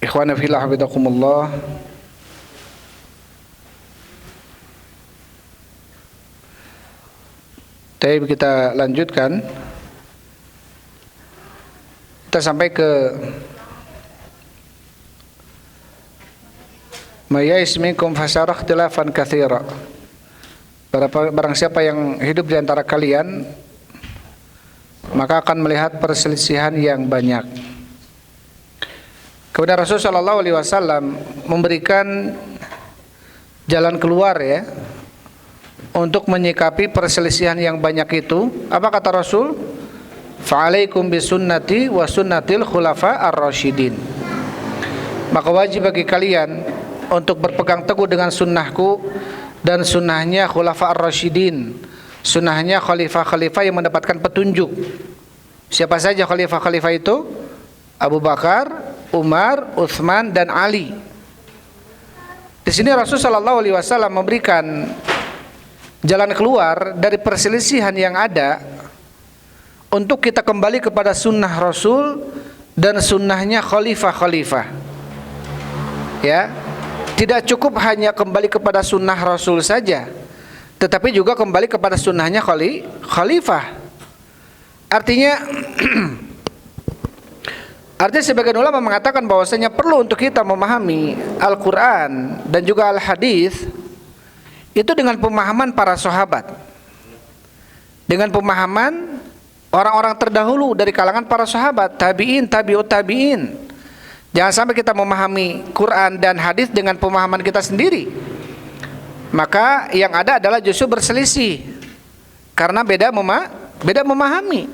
Ikhwana fillah hafizakumullah. Baik, kita lanjutkan. Kita sampai ke Mayais minkum fasara ikhtilafan katsira. Barang siapa yang hidup di antara kalian, maka akan melihat perselisihan yang banyak. Kemudian Rasul sallallahu alaihi wasallam memberikan jalan keluar ya untuk menyikapi perselisihan yang banyak itu. Apa kata Rasul? Fa'alaikum bisunnati wa sunnatil khulafa ar-rasyidin. Maka wajib bagi kalian untuk berpegang teguh dengan sunnahku dan sunnahnya khulafa ar-rasyidin, sunnahnya khalifah-khalifah yang mendapatkan petunjuk. Siapa saja khalifah-khalifah itu? Abu Bakar, Umar, Utsman dan Ali. Di sini Rasulullah SAW memberikan jalan keluar dari perselisihan yang ada untuk kita kembali kepada sunnah Rasul dan sunnahnya khalifah-khalifah. Ya, tidak cukup hanya kembali kepada sunnah Rasul saja, tetapi juga kembali kepada sunnahnya khalifah. Artinya sebagian ulama mengatakan bahwasanya perlu untuk kita memahami Al-Quran dan juga Al-Hadis itu dengan pemahaman para sahabat, dengan pemahaman orang-orang terdahulu dari kalangan para sahabat, tabi'in, tabi'ut tabi'in. Jangan sampai kita memahami Quran dan hadis dengan pemahaman kita sendiri. Maka yang ada adalah justru berselisih karena beda memahami.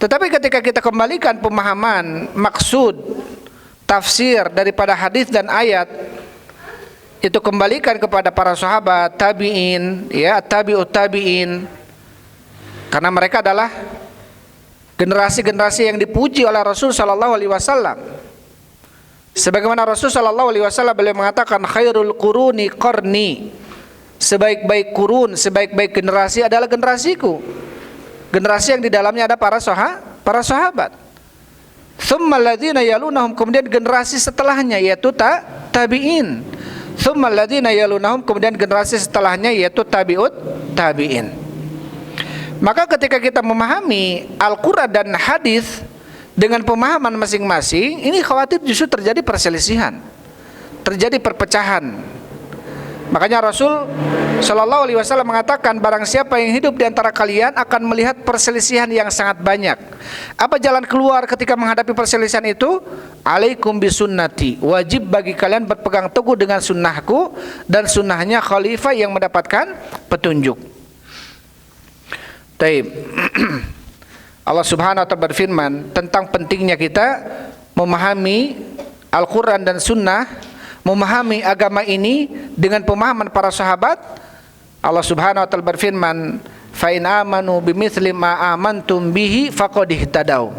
Tetapi ketika kita kembalikan pemahaman, maksud, tafsir daripada hadis dan ayat, itu kembalikan kepada para sahabat, tabi'in, ya, tabi'ut tabi'in. Karena mereka adalah generasi-generasi yang dipuji oleh Rasul sallallahu alaihi wasallam. Sebagaimana Rasul sallallahu alaihi wasallam beliau mengatakan khairul quruni qarni. Sebaik-baik kurun, sebaik-baik generasi adalah generasiku. Generasi yang di dalamnya ada para sahabat. Tsummal ladzina yalunahum, kemudian generasi setelahnya yaitu tabi'in. Tsummal ladzina yalunahum, kemudian generasi setelahnya yaitu tabi'ut tabi'in. Maka ketika kita memahami Al-Quran dan hadis dengan pemahaman masing-masing, ini khawatir justru terjadi perselisihan, terjadi perpecahan. Makanya Rasul sallallahu alaihi wasallam mengatakan, barang siapa yang hidup di antara kalian akan melihat perselisihan yang sangat banyak. Apa jalan keluar ketika menghadapi perselisihan itu? Alaikum bisunnati, wajib bagi kalian berpegang teguh dengan sunnahku dan sunnahnya khalifah yang mendapatkan petunjuk. Taib. Allah Subhanahu wa ta'ala berfirman tentang pentingnya kita memahami Al-Quran dan Sunnah, memahami agama ini dengan pemahaman para sahabat. Allah Subhanahu wa ta'ala berfirman, fa in amanu bimithli ma amantum bihi faqad ihtadaw.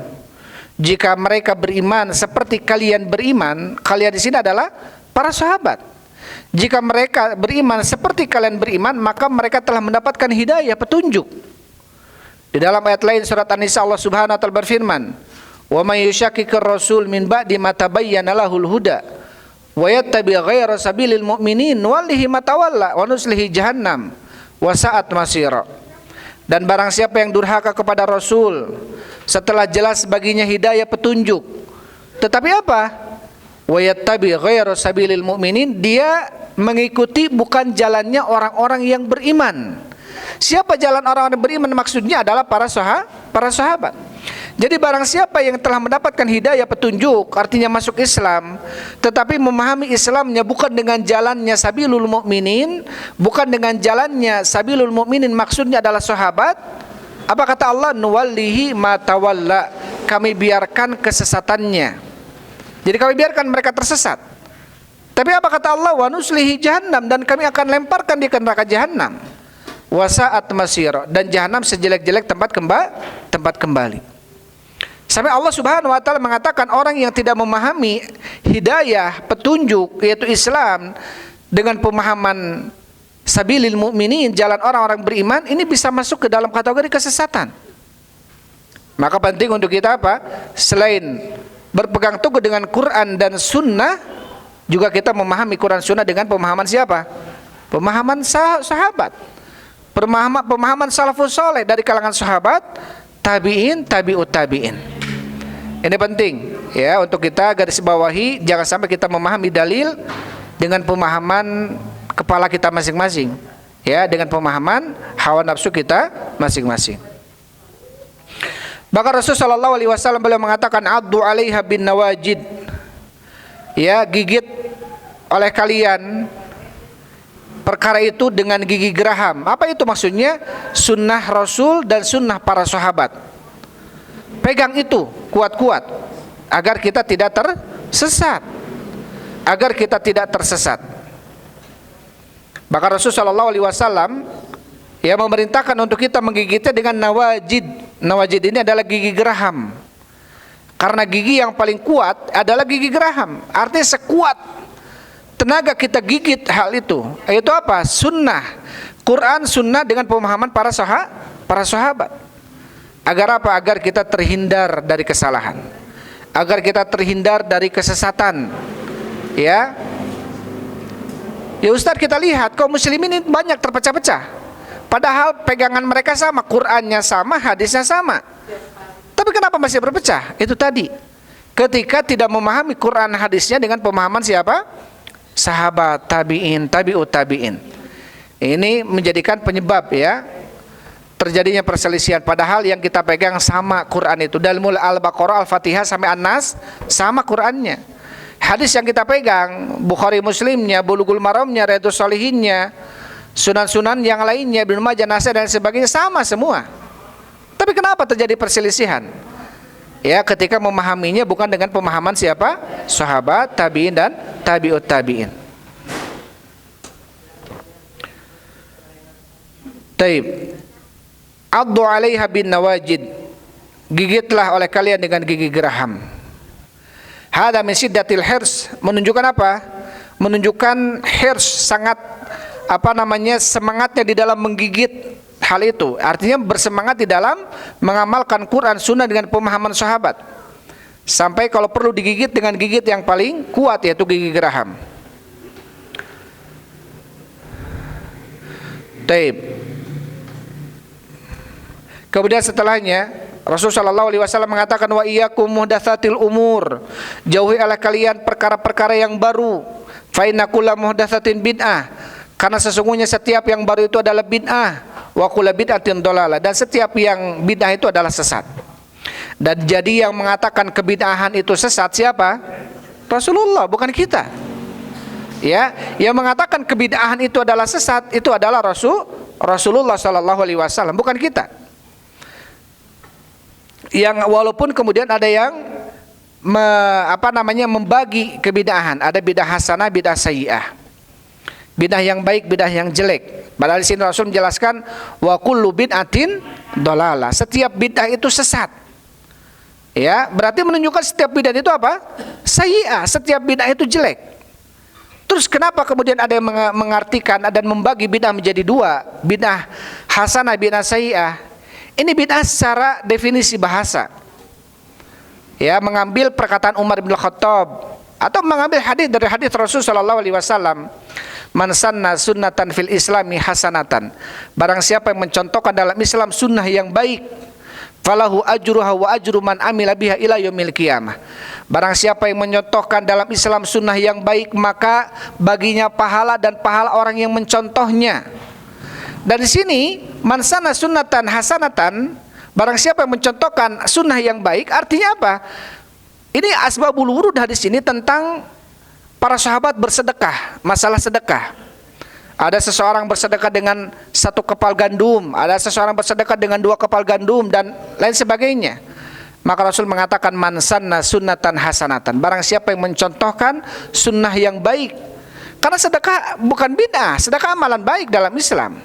Jika mereka beriman seperti kalian beriman, kalian di sini adalah para sahabat. Jika mereka beriman seperti kalian beriman, maka mereka telah mendapatkan hidayah, petunjuk. Di dalam ayat lain surat An-Nisa Allah Subhanahu wa taala berfirman, "Wa may yushakkikir rasul min ba'di ma tabayyana lahul huda wa yattabi' ghayra sabilil mu'minin nuwallihi ma tawalla wa nuslihi jahannam wa sa'at masira." Dan barang siapa yang durhaka kepada Rasul setelah jelas baginya hidayah, petunjuk, tetapi apa? Wa yattabi' ghayra sabilil mu'minin, dia mengikuti bukan jalannya orang-orang yang beriman. Siapa jalan orang-orang beriman? Maksudnya adalah para sahabat. Jadi barang siapa yang telah mendapatkan hidayah, petunjuk, artinya masuk Islam, tetapi memahami Islamnya bukan dengan jalannya sabilul mu'minin, bukan dengan jalannya sabilul mu'minin, maksudnya adalah sahabat. Apa kata Allah? Nuwallihi ma tawalla, kami biarkan kesesatannya. Jadi kami biarkan mereka tersesat. Tapi apa kata Allah? Wa nuslihi jahannam, dan kami akan lemparkan di neraka jahannam. Wasa'at masira, dan jahanam sejelek-jelek tempat kembali. Sampai Allah Subhanahu wa taala mengatakan orang yang tidak memahami hidayah, petunjuk yaitu Islam dengan pemahaman sabilil mu'minin, jalan orang-orang beriman, ini bisa masuk ke dalam kategori kesesatan. Maka penting untuk kita apa? Selain berpegang teguh dengan Quran dan Sunnah, juga kita memahami Quran Sunnah dengan pemahaman siapa? Pemahaman sahabat, pemahaman salafus soleh dari kalangan sahabat, tabi'in, tabi'ut tabi'in. Ini penting ya untuk kita garis bawahi, jangan sampai kita memahami dalil dengan pemahaman kepala kita masing-masing, ya, dengan pemahaman hawa nafsu kita masing-masing. Maka Rasulullah SAW beliau mengatakan, addu 'alaiha bin nawajid, ya, gigit oleh kalian perkara itu dengan gigi geraham. Apa itu maksudnya? Sunnah Rasul dan sunnah para sahabat. Pegang itu kuat-kuat agar kita tidak tersesat, agar kita tidak tersesat. Maka Rasulullah SAW ya memerintahkan untuk kita menggigitnya dengan nawajid. Nawajid ini adalah gigi geraham. Karena gigi yang paling kuat adalah gigi geraham. Artinya sekuat tenaga kita gigit hal itu. Itu apa? Sunnah, Quran, sunnah dengan pemahaman para sahabat. Agar apa? Agar kita terhindar dari kesalahan, agar kita terhindar dari kesesatan. Ya, ya Ustaz, kita lihat kaum muslimin ini banyak terpecah-pecah. Padahal pegangan mereka sama, Qurannya sama, hadisnya sama. Tapi kenapa masih berpecah? Itu tadi, ketika tidak memahami Quran hadisnya dengan pemahaman siapa? Sahabat, tabi'in, tabi'ut tabi'in. Ini menjadikan penyebab ya terjadinya perselisihan. Padahal yang kita pegang sama Quran itu, dari mulai Al-Baqarah, Al-Fatihah sampai An-Nas sama Qurannya. Hadis yang kita pegang, Bukhari Muslimnya, Bulughul Maramnya, Riyadhus Shalihinnya, sunan-sunan yang lainnya, Ibnu Majah, Nasai dan sebagainya sama semua. Tapi kenapa terjadi perselisihan? Ya, ketika memahaminya bukan dengan pemahaman siapa? Sahabat, tabi'in dan tabi'ut tabi'in. Taib. Addu 'alaiha bin nawajid, gigitlah oleh kalian dengan gigi geraham. Hada min siddatil hirs, menunjukkan apa? Menunjukkan hirs, sangat semangatnya di dalam menggigit hal itu. Artinya bersemangat di dalam mengamalkan Quran sunnah dengan pemahaman sahabat. Sampai kalau perlu digigit dengan gigit yang paling kuat, yaitu gigi geraham. Taib. Kemudian setelahnya Rasulullah SAW mengatakan, wa iyyakum muhdatsatil umur, jauhi oleh kalian perkara-perkara yang baru. Fa inna kulla muhdatsatin bid'ah, karena sesungguhnya setiap yang baru itu adalah bid'ah. Wa kullu bid'atin dhalalah, dan setiap yang bid'ah itu adalah sesat. Dan jadi yang mengatakan kebid'ahan itu sesat siapa? Rasulullah, bukan kita. Ya, yang mengatakan kebid'ahan itu adalah sesat itu adalah Rasulullah SAW, bukan kita. Yang walaupun kemudian ada yang membagi kebid'ahan, ada bid'ah hasanah, bid'ah sayyi'ah, bid'ah yang baik, bid'ah yang jelek. Padahal di sini Rasul menjelaskan wa kullu bid'atin dhalalah, setiap bid'ah itu sesat. Ya, berarti menunjukkan setiap bid'ah itu apa? Sayyi'ah, setiap bid'ah itu jelek. Terus kenapa kemudian ada yang mengartikan dan membagi bid'ah menjadi dua, bid'ah hasanah, bid'ah sayyi'ah? Ini bid'ah secara definisi bahasa. Ya, mengambil perkataan Umar bin Khattab atau mengambil hadis dari hadis Rasulullah SAW. Man sanna sunnatan fil islami hasanatan. Barang siapa yang mencontohkan dalam Islam sunnah yang baik, falahu ajruha wa ajru man amila biha ila yaumil qiyamah. Barang siapa yang mencontohkan dalam Islam sunnah yang baik, maka baginya pahala dan pahala orang yang mencontohnya. Dan di sini man sanna sunnatan hasanatan, barang siapa yang mencontohkan sunnah yang baik, artinya apa? Ini asbabul wurud hadis ini tentang para sahabat bersedekah, masalah sedekah. Ada seseorang bersedekah dengan 1 kepal gandum, ada seseorang bersedekah dengan 2 kepal gandum dan lain sebagainya. Maka Rasul mengatakan man sanna sunnatan hasanatan, barang siapa yang mencontohkan sunnah yang baik. Karena sedekah bukan bid'ah, sedekah amalan baik dalam Islam.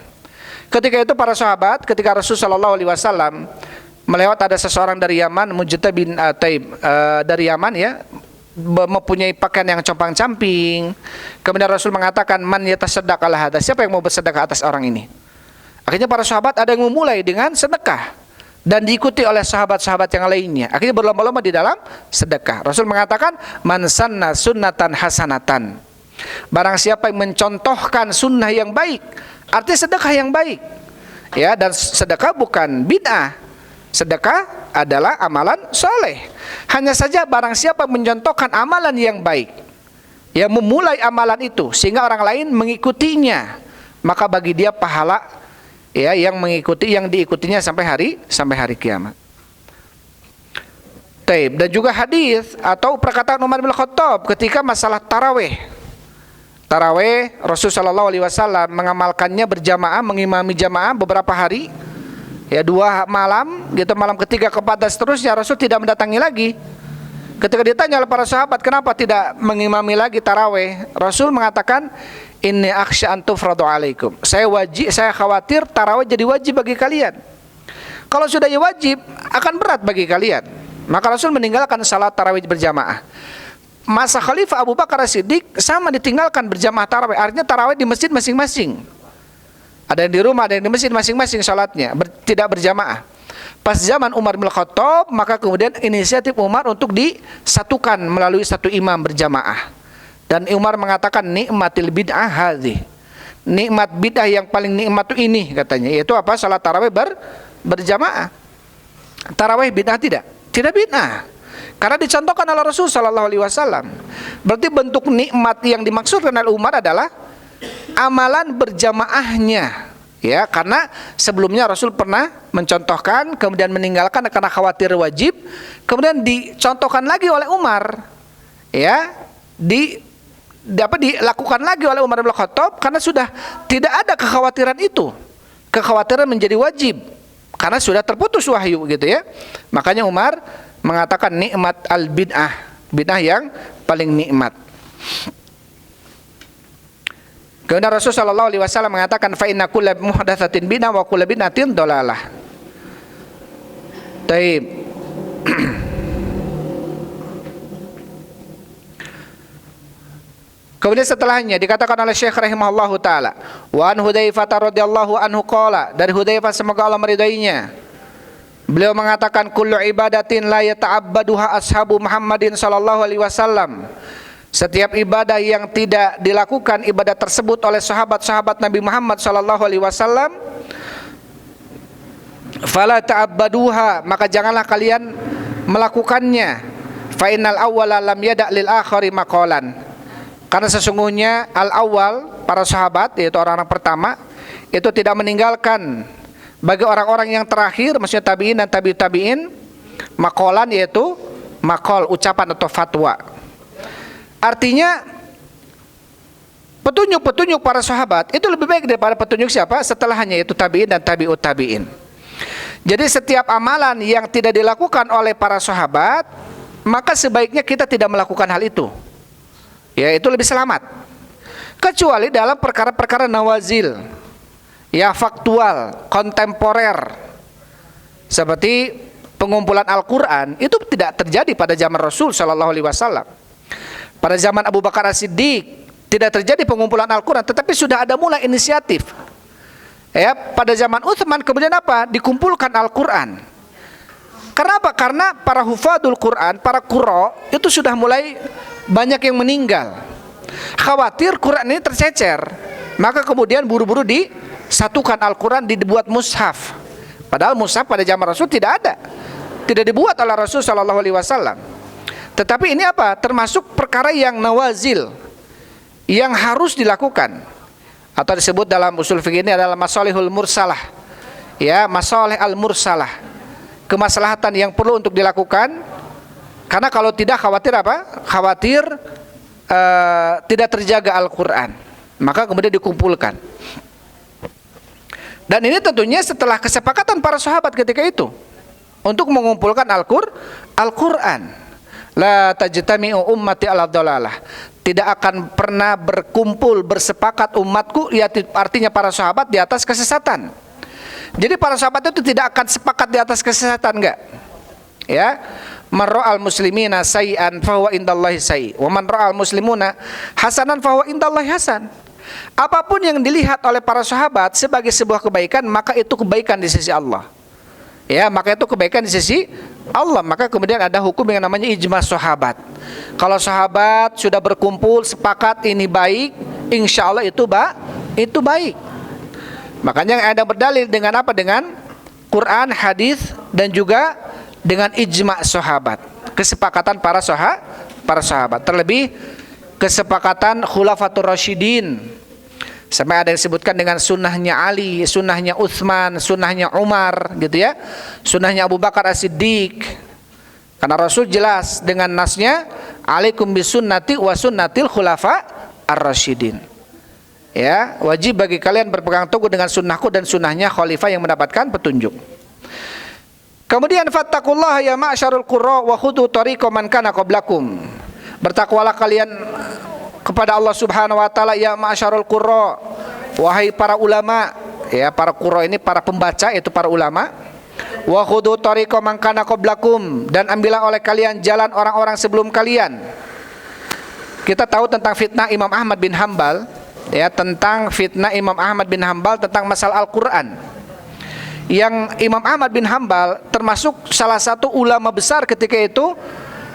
Ketika itu para sahabat, ketika Rasulullah SAW melewat, ada seseorang dari Yaman, Mujta bin Taib, dari Yaman ya, mempunyai pakaian yang compang-camping. Kemudian Rasul mengatakan, man yatasaddaq ala hadza, siapa yang mau bersedekah atas orang ini? Akhirnya para sahabat ada yang memulai dengan sedekah dan diikuti oleh sahabat-sahabat yang lainnya. Akhirnya berlomba-lomba di dalam sedekah. Rasul mengatakan, man sanna sunnatan hasanatan, barang siapa yang mencontohkan sunnah yang baik, artinya sedekah yang baik. Ya, dan sedekah bukan bid'ah. Sedekah adalah amalan soleh. Hanya saja barang siapa mencontohkan amalan yang baik, yang memulai amalan itu sehingga orang lain mengikutinya, maka bagi dia pahala, ya, yang mengikuti, yang diikutinya sampai hari kiamat. Taib. Dan juga hadis atau perkataan Umar bin Khattab ketika masalah tarawih. Tarawih, Rasulullah SAW mengamalkannya berjamaah, mengimami jamaah beberapa hari, ya, 2 malam, gitu, malam ketiga, keempat dan seterusnya. Rasul tidak mendatangi lagi. Ketika ditanya oleh para sahabat kenapa tidak mengimami lagi tarawih, Rasul mengatakan, inni akhsha an tufradu alaikum, saya khawatir tarawih jadi wajib bagi kalian. Kalau sudah wajib akan berat bagi kalian. Maka Rasul meninggalkan salat tarawih berjamaah. Masa Khalifah Abu Bakar As-Siddiq sama, ditinggalkan berjamaah tarawih. Artinya tarawih di masjid masing-masing. Ada yang di rumah, ada yang di masjid masing-masing salatnya, tidak berjamaah. Pas zaman Umar bin Khattab, maka kemudian inisiatif Umar untuk disatukan melalui satu imam berjamaah. Dan Umar mengatakan, nikmatil bid'ah hadhi, nikmat bid'ah yang paling nikmat itu ini, katanya, yaitu apa? Salat tarawih berjamaah. Tarawih bid'ah tidak? Tidak bid'ah. Karena dicontohkan oleh Rasul sallallahu alaihi wasallam. Berarti bentuk nikmat yang dimaksudkan oleh Umar adalah amalan berjamaahnya, ya, karena sebelumnya Rasul pernah mencontohkan kemudian meninggalkan karena khawatir wajib, kemudian dicontohkan lagi oleh Umar, ya, dilakukan lagi oleh Umar bin Khattab karena sudah tidak ada kekhawatiran itu, kekhawatiran menjadi wajib karena sudah terputus wahyu, gitu ya. Makanya Umar mengatakan nikmat al-bid'ah, bid'ah yang paling nikmat. Kemudian Rasulullah sallallahu alaihi wasallam mengatakan, fa inna kulla muhdatsatin bid'ah wa kullu bid'atin dhalalah. Taib. Kemudian setelahnya dikatakan oleh Syekh rahimahullahu taala, wa an Hudzaifah radhiyallahu anhu qala, dari Hudzaifah semoga Allah meridainya, beliau mengatakan, kullu ibadatin la yata'abbaduha ashabu Muhammadin sallallahu alaihi wasallam, setiap ibadah yang tidak dilakukan ibadah tersebut oleh sahabat-sahabat Nabi Muhammad sallallahu alaihi wasallam, fala ta'abbaduha, maka janganlah kalian melakukannya. Fa innal awwala lam yada' lil akhari maqalan, karena sesungguhnya al-awwal, para sahabat, yaitu orang-orang pertama, itu tidak meninggalkan bagi orang-orang yang terakhir, maksudnya tabi'in dan tabi'in, makolan, yaitu makol, ucapan atau fatwa. Artinya petunjuk-petunjuk para sahabat itu lebih baik daripada petunjuk siapa? Setelahnya, yaitu tabi'in dan tabi'ut tabi'in. Jadi setiap amalan yang tidak dilakukan oleh para sahabat, maka sebaiknya kita tidak melakukan hal itu, ya, itu lebih selamat. Kecuali dalam perkara-perkara nawazil, ya, faktual, kontemporer, seperti pengumpulan Al-Quran, itu tidak terjadi pada zaman Rasul sallallahu alaihi wasallam. Pada zaman Abu Bakar As-Siddiq tidak terjadi pengumpulan Al-Quran, tetapi sudah ada mulai inisiatif. Ya, pada zaman Utsman kemudian apa? Dikumpulkan Al-Quran. Kenapa? Karena para hufadul Quran, para qurra, itu sudah mulai banyak yang meninggal. Khawatir Quran ini tercecer, maka kemudian buru-buru disatukan Al-Quran, dibuat mushaf. Padahal mushaf pada zaman Rasul tidak ada, tidak dibuat oleh Rasul sallallahu alaihi wasallam. Tetapi ini apa? Termasuk perkara yang nawazil, yang harus dilakukan, atau disebut dalam usul fikih ini adalah masalihul mursalah, ya, masalih al-mursalah, kemaslahatan yang perlu untuk dilakukan. Karena kalau tidak, khawatir apa? Khawatir tidak terjaga Al-Quran, maka kemudian dikumpulkan. Dan ini tentunya setelah kesepakatan para sahabat ketika itu untuk mengumpulkan Al-Quran. La tajtami'u ummati ala dhalalah, tidak akan pernah berkumpul, bersepakat umatku, ya, artinya para sahabat, di atas kesesatan. Jadi para sahabat itu tidak akan sepakat di atas kesesatan, enggak, ya. Man ra'al muslimina sayyi'an fahuwa indallahi sayyi', wa man ra'al muslimuna hasanan fahuwa indallahi hasan. Apapun yang dilihat oleh para sahabat sebagai sebuah kebaikan, maka itu kebaikan di sisi Allah. Ya, maka itu kebaikan di sisi Allah. Maka kemudian ada hukum yang namanya ijma sahabat. Kalau sahabat sudah berkumpul sepakat ini baik, insya Allah itu baik. Makanya ada berdalil dengan apa? Dengan Quran, hadis, dan juga dengan ijma sahabat, kesepakatan para sahabat. Terlebih kesepakatan khulafatur rasyidin. Sampai ada yang disebutkan dengan sunnahnya Ali, sunnahnya Utsman, sunnahnya Umar, gitu ya. Sunnahnya Abu Bakar As-Siddiq. Karena Rasul jelas dengan nasnya, alaikum bisunnati wa sunnatil khulafa ar-rasyidin. Ya, wajib bagi kalian berpegang teguh dengan sunnahku dan sunnahnya khalifah yang mendapatkan petunjuk. Kemudian fattaqullaha ya ma'syarul qurra wa khudu tariqa man kana qablakum. Bertakwalah kalian kepada Allah Subhanahu wa taala ya ma'syarul qurra, wahai para ulama. Ya, para qurra ini para pembaca, itu para ulama. Wa khudu tariqa man kana qablakum, dan ambillah oleh kalian jalan orang-orang sebelum kalian. Kita tahu tentang fitnah Imam Ahmad bin Hambal, ya, tentang fitnah Imam Ahmad bin Hambal tentang masalah Al-Qur'an. Yang Imam Ahmad bin Hambal termasuk salah satu ulama besar ketika itu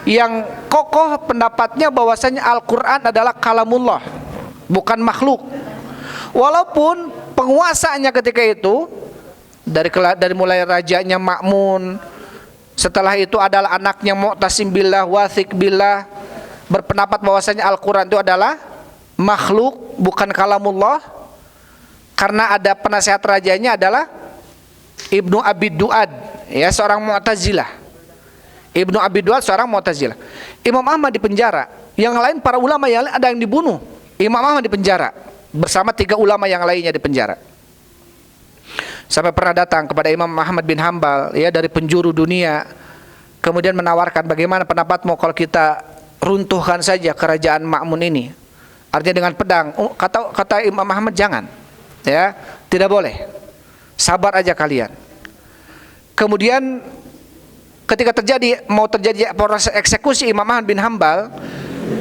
yang kokoh pendapatnya bahwasanya Al-Qur'an adalah kalamullah, bukan makhluk. Walaupun penguasaannya ketika itu dari mulai rajanya Ma'mun, setelah itu adalah anaknya Mu'tasim billah, Wathiq billah, berpendapat bahwasanya Al-Qur'an itu adalah makhluk, bukan kalamullah. Karena ada penasehat rajanya adalah Ibnu Abi Duad, ya, seorang Mu'tazilah. Ibnu Abi Duad seorang Mu'tazilah. Imam Ahmad dipenjara. Yang lain para ulama yang lain ada yang dibunuh. Imam Ahmad dipenjara bersama 3 ulama yang lainnya dipenjara. Sampai pernah datang kepada Imam Ahmad bin Hambal, ya, dari penjuru dunia, kemudian menawarkan, bagaimana pendapatmu kalau kita runtuhkan saja kerajaan Ma'mun ini, artinya dengan pedang. Kata Imam Ahmad, jangan, ya, tidak boleh, sabar aja kalian. Kemudian ketika mau terjadi proses eksekusi Imam Ahmad bin Hambal,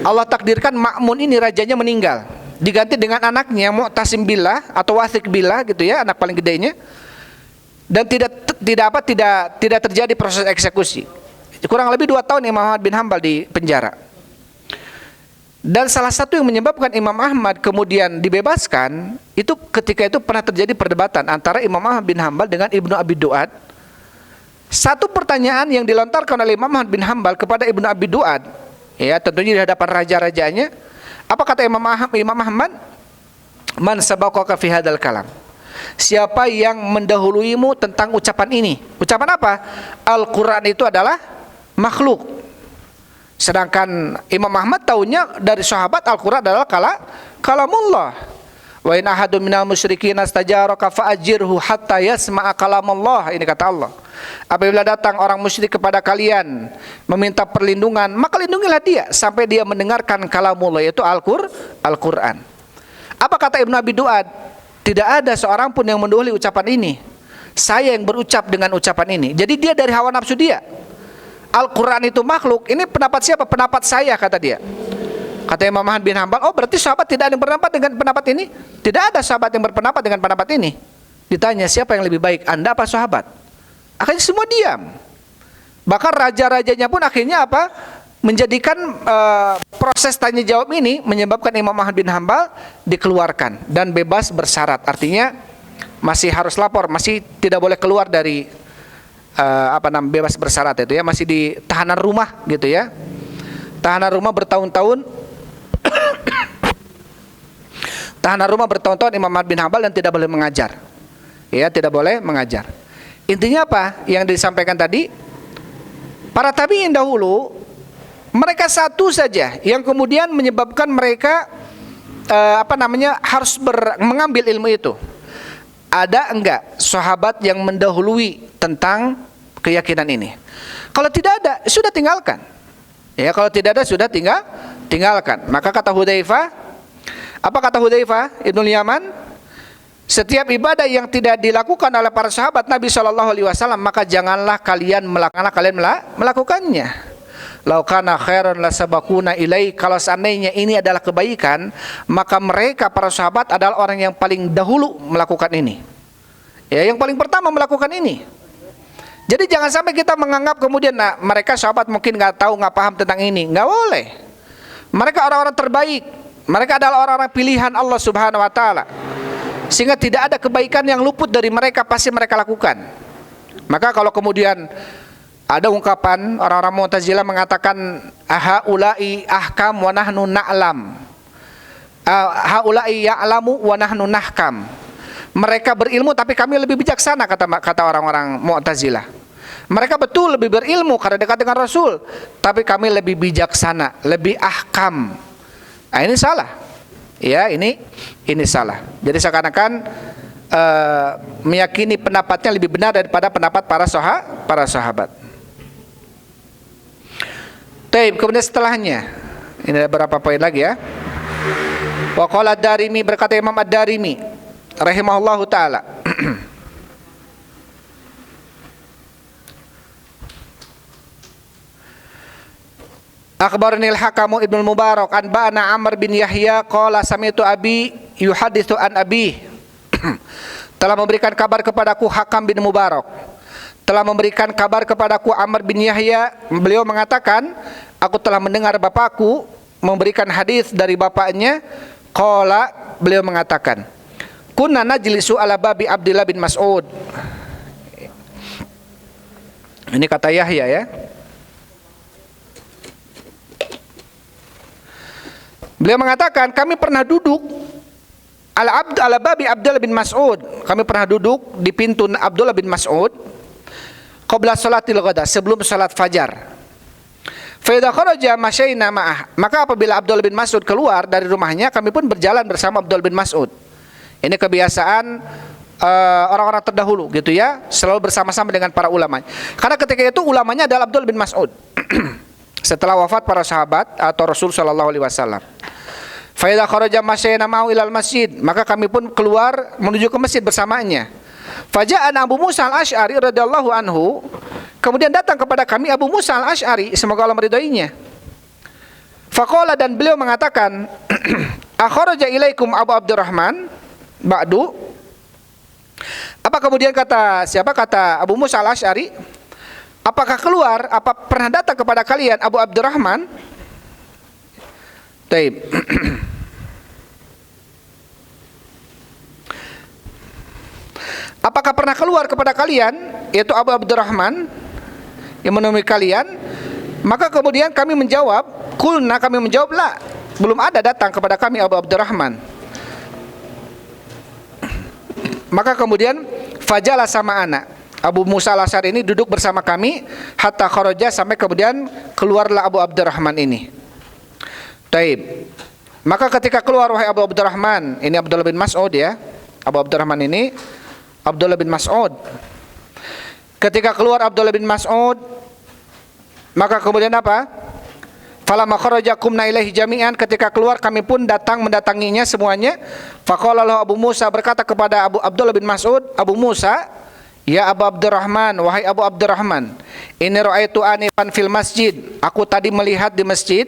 Allah takdirkan Ma'mun ini rajanya meninggal, diganti dengan anaknya Mu'tasim billah atau Wathiq billah, gitu ya, anak paling gedenya. Dan tidak terjadi proses eksekusi. Kurang lebih 2 tahun Imam Ahmad bin Hambal di penjara. Dan salah satu yang menyebabkan Imam Ahmad kemudian dibebaskan, itu ketika itu pernah terjadi perdebatan antara Imam Ahmad bin Hambal dengan Ibnu Abi Duad. Satu pertanyaan yang dilontarkan oleh Imam Ahmad bin Hambal kepada Ibnu Abi Duad, ya, tentunya di hadapan raja-rajanya. Apa kata Imam Ahmad? Man sabaqaka fi hadzal kalam. Siapa yang mendahuluimu tentang ucapan ini? Ucapan apa? Al-Qur'an itu adalah makhluk. Sedangkan Imam Ahmad tahunya dari sahabat Al-Qur'an adalah kalamullah. Wa in ahadun minal musyrikin astajaraka fa'ajirhu hatta yasma'a kalamullah. Ini kata Allah. Apabila datang orang musyrik kepada kalian meminta perlindungan, maka lindungilah dia sampai dia mendengarkan kalamullah, yaitu Al-Qur'an. Apa kata Ibnu Abi Duad? Tidak ada seorang pun yang mendahului ucapan ini. Saya yang berucap dengan ucapan ini. Jadi dia dari hawa nafsu dia. Al-Qur'an itu makhluk. Ini pendapat siapa? Pendapat saya, kata dia. Kata Imam Ahmad bin Hambal, oh berarti sahabat tidak ada yang berpendapat dengan pendapat ini? Tidak ada sahabat yang berpendapat dengan pendapat ini. Ditanya, siapa yang lebih baik, Anda apa sahabat? Akhirnya semua diam. Bahkan raja-rajanya pun akhirnya apa? Menjadikan proses tanya jawab ini menyebabkan Imam Ahmad bin Hambal dikeluarkan dan bebas bersyarat. Artinya masih harus lapor, masih tidak boleh keluar dari bebas bersyarat itu, ya, masih di tahanan rumah, gitu ya. Tahanan rumah bertahun-tahun. Tahanan rumah bertahun-tahun Imam Ahmad bin Hambal dan tidak boleh mengajar. Ya, tidak boleh mengajar. Intinya apa yang disampaikan tadi? Para tabi'in dahulu, mereka satu saja yang kemudian menyebabkan mereka harus mengambil ilmu itu. Ada enggak sahabat yang mendahului tentang keyakinan ini? Kalau tidak ada, sudah tinggalkan. Ya, kalau tidak ada, sudah tinggalkan. Maka kata Hudzaifah, apa kata Hudzaifah Ibnul Yaman? Setiap ibadah yang tidak dilakukan oleh para sahabat Nabi Shallallahu Alaihi Wasallam, maka janganlah kalian melakukannya. Laukana khairan lasabakuna ilai. Kalau seandainya ini adalah kebaikan, maka mereka para sahabat adalah orang yang paling dahulu melakukan ini. Ya, yang paling pertama melakukan ini. Jadi jangan sampai kita menganggap kemudian mereka sahabat mungkin nggak tahu, nggak paham tentang ini. Nggak boleh. Mereka orang-orang terbaik. Mereka adalah orang-orang pilihan Allah Subhanahu Wa Taala. Sehingga tidak ada kebaikan yang luput dari mereka, pasti mereka lakukan. Maka kalau kemudian ada ungkapan orang-orang Mu'tazilah mengatakan haula'i ahkam wa nahnu na'lam, haula'i ya'lamu wa nahnu nahkam. Mereka berilmu tapi kami lebih bijaksana, kata orang-orang Mu'tazilah. Mereka betul lebih berilmu karena dekat dengan Rasul, tapi kami lebih bijaksana, lebih ahkam. Nah, ini salah. Ya, ini salah. Jadi seakan-akan meyakini pendapatnya lebih benar daripada pendapat para sahabat. Taib, kemudian setelahnya ini ada beberapa poin lagi ya. Wa qala ad-Darimi, berkata Imam Ad-Darimi rahimahullahu taala, Akhbarani al-Hakamu Ibnu Mubarak an ba'ana Amr bin Yahya qala sami'tu abi yuhaditsu an abi. Telah memberikan kabar kepadaku Hakam bin Mubarak, telah memberikan kabar kepadaku Amr bin Yahya, beliau mengatakan, aku telah mendengar bapakku memberikan hadis dari bapaknya. Qala, beliau mengatakan, kunna najlisu ala babi Abdullah bin Mas'ud. Ini kata Yahya ya. Beliau mengatakan, kami pernah duduk ala babi Abdullah bin Mas'ud. Kami pernah duduk di pintu Abdullah bin Mas'ud qabla salatil ghada, sebelum salat fajar. Fa idza kharaja masyayna ma'ah. Maka apabila Abdullah bin Mas'ud keluar dari rumahnya, kami pun berjalan bersama Abdullah bin Mas'ud. Ini kebiasaan orang-orang terdahulu gitu ya, selalu bersama-sama dengan para ulama. Karena ketika itu ulamanya adalah Abdullah bin Mas'ud. Setelah wafat para sahabat atau Rasul sallallahu alaihi wasallam. Fa idza kharaja masyayna ma'u ilal masjid, maka kami pun keluar menuju ke masjid bersamanya. Faja'ana Abu Musa al-Asy'ari radhiyallahu anhu, kemudian datang kepada kami Abu Musa al-Asy'ari, semoga Allah meridainya. Faqala, dan beliau mengatakan, akharaja ilaikum Abu Abdurrahman ba'du. Apa kemudian kata Abu Musa al-Asy'ari, apakah keluar, apa pernah datang kepada kalian Abu Abdurrahman? Taib. Apakah pernah keluar kepada kalian, yaitu Abu Abdurrahman yang menemui kalian? Maka kemudian kami menjawab, kulna, kami menjawab, la, belum ada datang kepada kami Abu Abdurrahman. Maka kemudian fajalah sama anak Abu Musa al-Asy'ari ini duduk bersama kami hatta kharaja, sampai kemudian keluarlah Abu Abdurrahman ini. Taib. Maka ketika keluar wahai Abu Abdurrahman, ini Abdullah bin Mas'ud ya. Abu Abdurrahman ini Abdullah bin Mas'ud. Ketika keluar Abdullah bin Mas'ud, maka kemudian apa? Falamma kharaja qumna ilaihi jami'an, ketika keluar kami pun datang mendatanginya semuanya. Faqala lahu Abu Musa, berkata kepada Abdullah bin Mas'ud, Abu Musa, ya Abu Abdurrahman, wahai Abu Abdurrahman, ini ra'aitu anifan fil masjid, aku tadi melihat di masjid,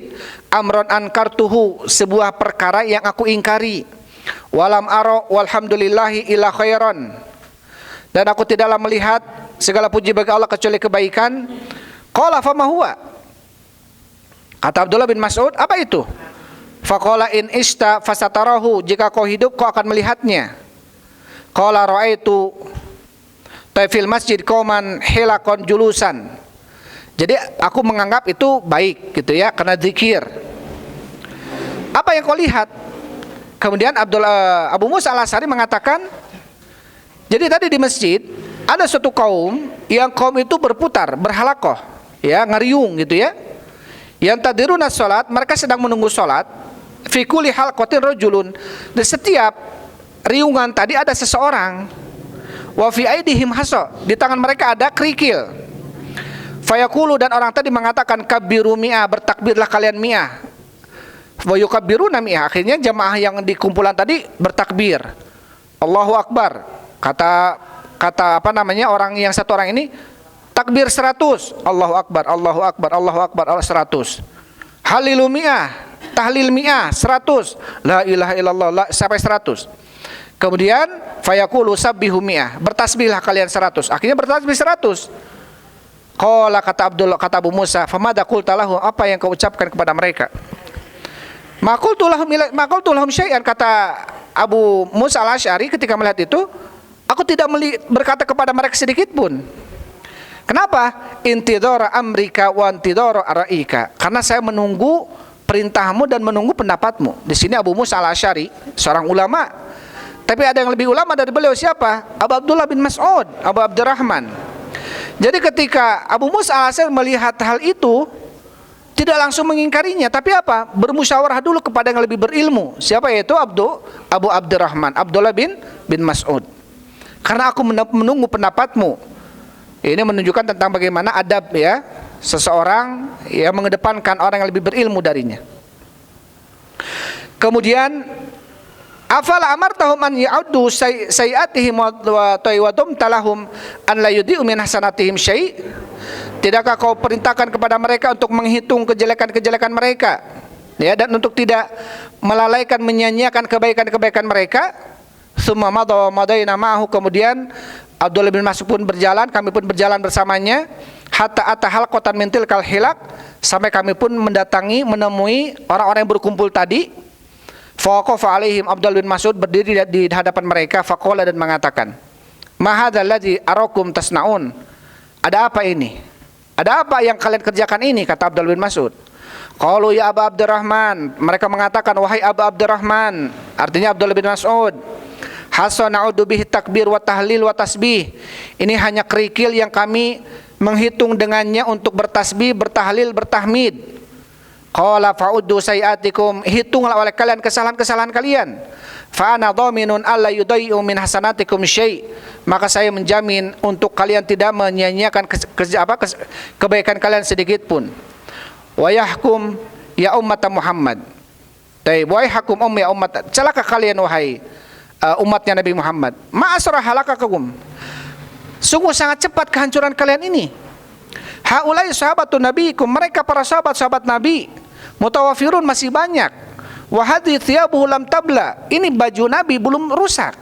amron ankartuhu, sebuah perkara yang aku ingkari, walam aro walhamdulillahi ila khairan, dan aku tidaklah melihat segala puji bagi Allah kecuali kebaikan. Qala fama huwa, kata Abdullah bin Mas'ud, apa itu? Faqala in ista fasatarahu, jika kau hidup kau akan melihatnya. Qala ra'aitu fil masjid qauman hilakon julusan. Jadi aku menganggap itu baik gitu ya, karena zikir. Apa yang kau lihat? Kemudian Abu Musa al-Asy'ari mengatakan, jadi tadi di masjid ada suatu kaum yang kaum itu berputar, berhalakoh, ya, ngeriung gitu ya. Yang tadiruna salat, mereka sedang menunggu salat. Fi kulli halqatin rajulun, di setiap riungan tadi ada seseorang. Wa fi aidihim hasa, di tangan mereka ada kerikil. Fayaqulu, dan orang tadi mengatakan kabbiru mi'ah, bertakbirlah kalian mi'ah. Wa yukabbiruna mi'ah, akhirnya jamaah yang di kumpulan tadi bertakbir. Allahu Akbar. Kata apa namanya, orang yang satu orang ini takbir 100, Allahu Akbar, Allahu Akbar, Allahu Akbar, 100. Halilu mi'ah, tahlil mi'ah 100, la ilaha illallah sampai 100. Kemudian fayaqulu sabbihu mi'ah, bertasbihlah kalian 100. Akhirnya bertasbih 100. Qala, kata Abu Musa, famada qulta lahum, apa yang kau ucapkan kepada mereka? Ma qultu lahum syai'an, kata Abu Musa al-Asy'ari ketika melihat itu, aku tidak berkata kepada mereka sedikit pun. Kenapa? Intidhara amrika wa intidhara ra'ika. Karena saya menunggu perintahmu dan menunggu pendapatmu. Di sini Abu Musa al-Asy'ari seorang ulama. Tapi ada yang lebih ulama dari beliau, siapa? Abu Abdullah bin Mas'ud, Abu Abdurrahman. Jadi ketika Abu Musa al-Asy'ari melihat hal itu, tidak langsung mengingkarinya, tapi apa? Bermusyawarah dulu kepada yang lebih berilmu. Siapa? Yaitu Abu Abdurrahman, Abdullah bin Mas'ud. Karena aku menunggu pendapatmu. Ini menunjukkan tentang bagaimana adab ya seseorang yang mengedepankan orang yang lebih berilmu darinya. Kemudian afala amartahum an ya'uddu sayi'atihim wa tawadum talahum an la yudhi'u min hasanatihim syai'. Tidakkah kau perintahkan kepada mereka untuk menghitung kejelekan-kejelekan mereka, ya, dan untuk tidak melalaikan, menyanyiakan kebaikan-kebaikan mereka? Tsumma madha wa madaina ma'ahu, kemudian Abdullah bin Mas'ud pun berjalan, kami pun berjalan bersamanya, hatta atahal qatan min tilkal hilak, sampai kami pun menemui orang-orang yang berkumpul tadi. Faqafa alaihim, Abdullah bin Mas'ud berdiri di hadapan mereka, faqala, dan mengatakan, ma hadzal ladzi arakum tasnaun. Ada apa ini? Ada apa yang kalian kerjakan ini? Kata Abdullah bin Mas'ud. Qalu ya Aba Abdurrahman, mereka mengatakan, wahai Aba Abdurrahman, artinya Abdullah bin Mas'ud, hasana'udu bihi takbir wa tahlil wa tasbih. Ini hanya kerikil yang kami menghitung dengannya untuk bertasbih, bertahlil, bertahmid. Qala fa'uddu sayi'atikum, hitunglah oleh kalian kesalahan-kesalahan kalian. Fa ana dhaminun alla yudayyu min hasanatikum syai', maka saya menjamin untuk kalian tidak menyia-nyiakan kebaikan kalian sedikit pun. Wa yahkum ya ummat Muhammad. Wa yahkum ya ummat, celaka kalian wahai umatnya Nabi Muhammad. Ma'asra halakakum, sungguh sangat cepat kehancuran kalian ini. Haulai sahabatun nabiikum, mereka para sahabat-sahabat Nabi. Mutawafirun, masih banyak. Wa hadhi thiyabuhu lam tabla, ini baju Nabi belum rusak.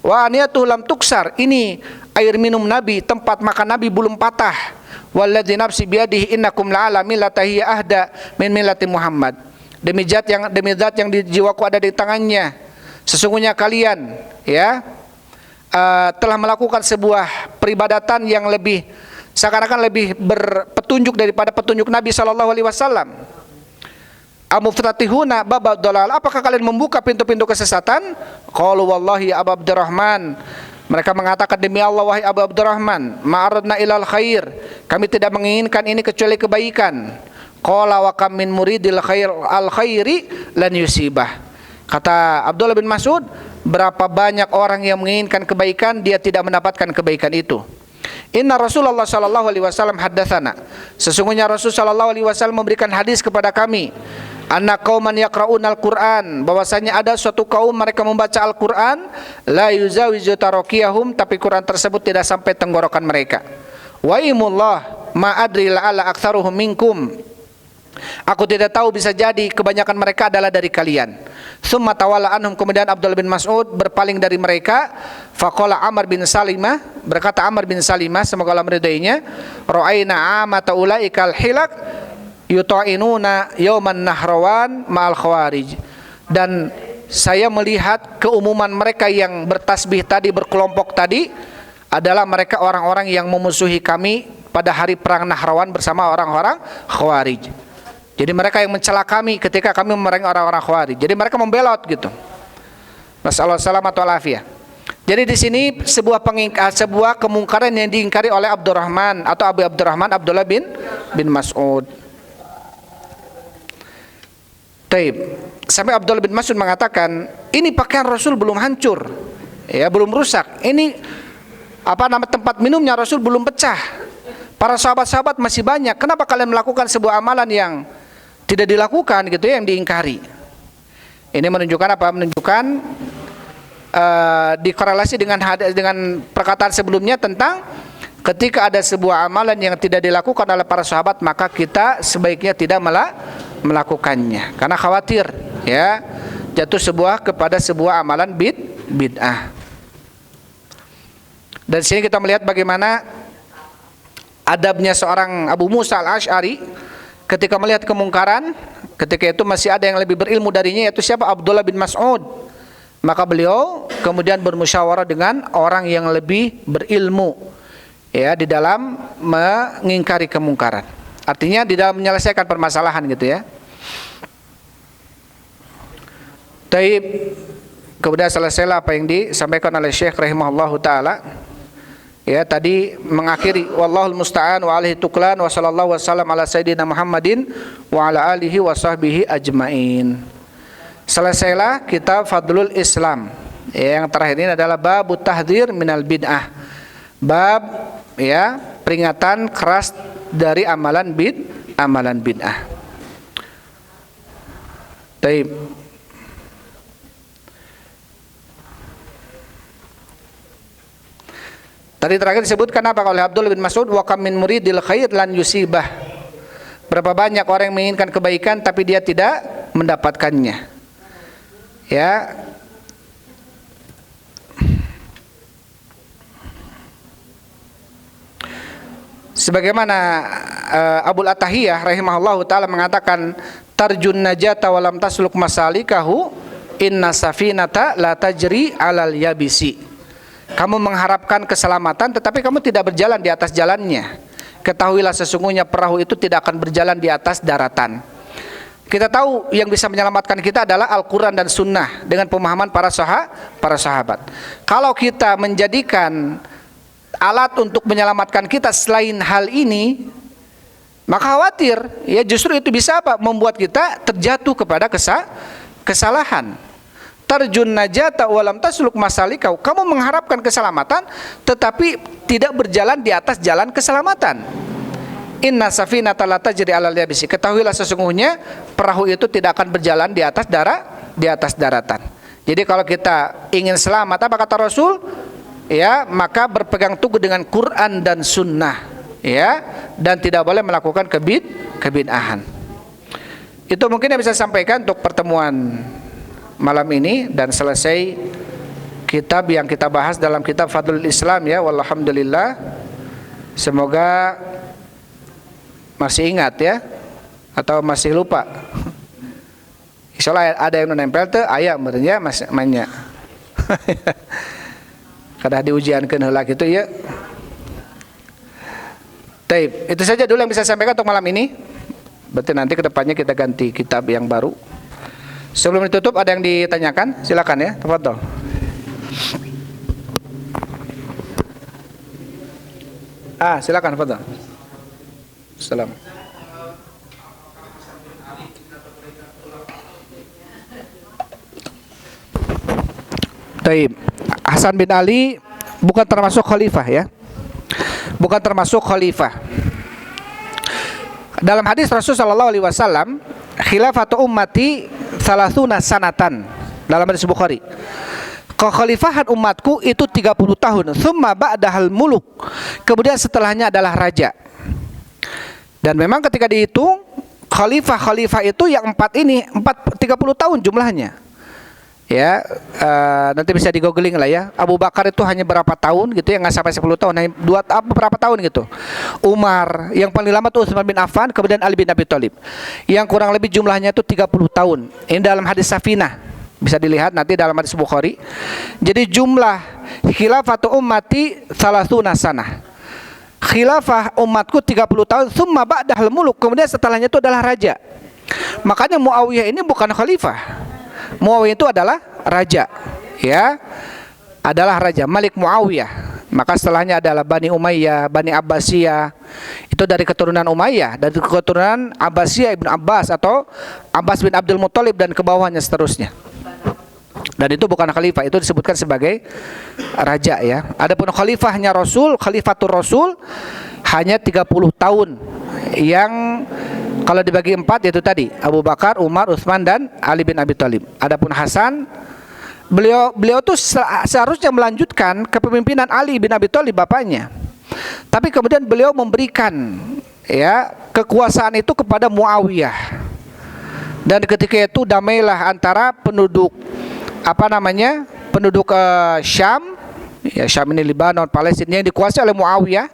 Wa aniyatuhu lam tuksar, ini air minum Nabi, tempat makan Nabi belum patah. Walladzi nafsi biyadihi innakum la'ala millati ahda min millati Muhammad. Demi zat yang di jiwaku ada di tangannya, sesungguhnya kalian ya telah melakukan sebuah peribadatan yang lebih seakan-akan lebih berpetunjuk daripada petunjuk Nabi sallallahu alaihi wasallam. Amuftatihuna babad dalal, apakah kalian membuka pintu-pintu kesesatan? Qalu wallahi ya Abu Abdurrahman, mereka mengatakan, demi Allah wahai Abu Abdurrahman, ma'aradna ilal khair, kami tidak menginginkan ini kecuali kebaikan. Qala wa kam min muridil khair al khairi lan yusibah. Kata Abdullah bin Mas'ud, berapa banyak orang yang menginginkan kebaikan, dia tidak mendapatkan kebaikan itu. Inna Rasulullah sallallahu alaihi wasallam haddatsana, sesungguhnya Rasul sallallahu alaihi wasallam memberikan hadis kepada kami, anna qauman yaqra'unal Qur'an, bahwasanya ada suatu kaum mereka membaca Al-Qur'an, la yuzawizu tarakiyahum, tapi Quran tersebut tidak sampai tenggorokan mereka. Wa imullah ma adri la'ala aktsaruhum minkum, aku tidak tahu, bisa jadi kebanyakan mereka adalah dari kalian. Tsumma tawalla anhum, kemudian Abdullah bin Mas'ud berpaling dari mereka. Faqala Amr bin Salimah, berkata Amr bin Salimah, semoga Allah meridainya, ra'aina amata ulaikal hilak yuta'inuna yauman nahrawan ma'al khawarij. Dan saya melihat keumuman mereka yang bertasbih tadi, berkelompok tadi, adalah mereka orang-orang yang memusuhi kami pada hari perang Nahrawan bersama orang-orang Khawarij. Jadi mereka yang mencela kami ketika kami memerangi orang-orang Khawarij. Jadi mereka membelot gitu. Nasallahu salamatu wal afiyah. Jadi di sini sebuah kemungkaran yang diingkari oleh Abdurrahman atau Abu Abdurrahman Abdullah bin Mas'ud. Taib. Sampai Abdullah bin Mas'ud mengatakan, ini pakaian Rasul belum hancur, ya, belum rusak. Ini tempat minumnya Rasul belum pecah. Para sahabat-sahabat masih banyak. Kenapa kalian melakukan sebuah amalan yang tidak dilakukan gitu ya, yang diingkari? Ini menunjukkan apa? Menunjukkan dikorelasi dengan perkataan sebelumnya tentang ketika ada sebuah amalan yang tidak dilakukan oleh para sahabat, maka kita sebaiknya tidak melakukannya karena khawatir ya jatuh kepada sebuah amalan bid'ah. Dan sini kita melihat bagaimana adabnya seorang Abu Musa al-Asy'ari ketika melihat kemungkaran. Ketika itu masih ada yang lebih berilmu darinya, yaitu siapa? Abdullah bin Mas'ud. Maka beliau kemudian bermusyawarah dengan orang yang lebih berilmu ya di dalam mengingkari kemungkaran. Artinya di dalam menyelesaikan permasalahan gitu ya. Taib, kemudian selesailah apa yang disampaikan oleh Syekh rahimahullahu taala. Ya, tadi mengakhiri wallahul musta'an wa alaihi tuklan wa sallallahu wasallam ala sayyidina Muhammadin wa ala alihi wa sahbihi ajmain. Selesailah kitab Fadlul Islam. Ya, yang terakhir ini adalah bab tahdzir minal bid'ah. Bab ya, peringatan keras dari amalan bid'ah. Taib. Tadi terakhir disebutkan apa oleh Abdullah bin Mas'ud, wa kam min muridil khair lan yusibah. Berapa banyak orang yang menginginkan kebaikan tapi dia tidak mendapatkannya. Ya. Sebagaimana Abul Atahiyah rahimahullahu taala mengatakan, tarjun najata wa lam tasluk masalikahu inna safinata la tajri alal yabisi. Kamu mengharapkan keselamatan tetapi kamu tidak berjalan di atas jalannya. Ketahuilah sesungguhnya perahu itu tidak akan berjalan di atas daratan. Kita tahu yang bisa menyelamatkan kita adalah Al-Quran dan Sunnah dengan pemahaman para sahabat. Kalau kita menjadikan alat untuk menyelamatkan kita selain hal ini, maka khawatir ya justru itu bisa apa? Membuat kita terjatuh kepada kesalahan. Tarjun najata walam tasluk masalikau. Kamu mengharapkan keselamatan tetapi tidak berjalan di atas jalan keselamatan. Inna safinata la tajri alal yabisi. Ketahuilah sesungguhnya perahu itu tidak akan berjalan di atas daratan. Jadi kalau kita ingin selamat, apa kata Rasul? Ya, maka berpegang teguh dengan Quran dan Sunnah, ya, dan tidak boleh melakukan kebid'ahan. Itu mungkin yang bisa saya sampaikan untuk pertemuan malam ini, dan selesai kitab yang kita bahas dalam kitab Fadlul Islam ya. Walhamdulillah. Semoga masih ingat ya, atau masih lupa. Insyaallah ada yang nempel teh aya merenya masih mainnya. Kada diujiankeun heula kitu ya. Taib, itu saja dulu yang bisa saya sampaikan untuk malam ini. Berarti nanti kedepannya kita ganti kitab yang baru. Sebelum ditutup ada yang ditanyakan? Silakan ya, tafadhol. Silakan, tafadhol. Salam. Taib. Hasan bin Ali bukan termasuk khalifah ya. Bukan termasuk khalifah. Dalam hadis Rasulullah sallallahu alaihi wasallam, khilafatu ummati salasuna sanatan, dalam hadis Bukhari. Kekhalifahan umatku itu 30 tahun. Tsumma ba'dahal muluk. Kemudian setelahnya adalah raja. Dan memang ketika dihitung khalifah itu yang 30 tahun jumlahnya. Ya, nanti bisa di googling lah ya. Abu Bakar itu hanya berapa tahun gitu ya, nggak sampai 10 tahun, hanya berapa tahun gitu. Umar, yang paling lama tuh Utsman bin Affan, kemudian Ali bin Abi Thalib. Yang kurang lebih jumlahnya itu 30 tahun. Ini dalam hadis Safinah. Bisa dilihat nanti dalam hadis Bukhari. Jadi jumlah khilafatu ummati salasuna sanah. Khilafah umatku 30 tahun, tsumma ba'dahal muluk. Kemudian setelahnya itu adalah raja. Makanya Muawiyah ini bukan khalifah. Muawiyah itu adalah raja, ya, adalah raja Malik Muawiyah. Maka setelahnya adalah Bani Umayyah, Bani Abbasiyah. Itu dari keturunan Umayyah, dari keturunan Abbasiyah Ibn Abbas atau Abbas bin Abdul Muthalib dan ke bawahnya seterusnya. Dan itu bukan khalifah, itu disebutkan sebagai raja ya. Adapun khalifahnya Rasul, khalifatul Rasul hanya 30 tahun, yang kalau dibagi 4 yaitu tadi Abu Bakar, Umar, Utsman dan Ali bin Abi Thalib. Adapun Hasan Beliau tuh seharusnya melanjutkan kepemimpinan Ali bin Abi Thalib bapaknya. Tapi kemudian beliau memberikan ya kekuasaan itu kepada Muawiyah. Dan ketika itu damailah antara penduduk penduduk Syam, ya Syam ini Lebanon, Palestina yang dikuasai oleh Muawiyah,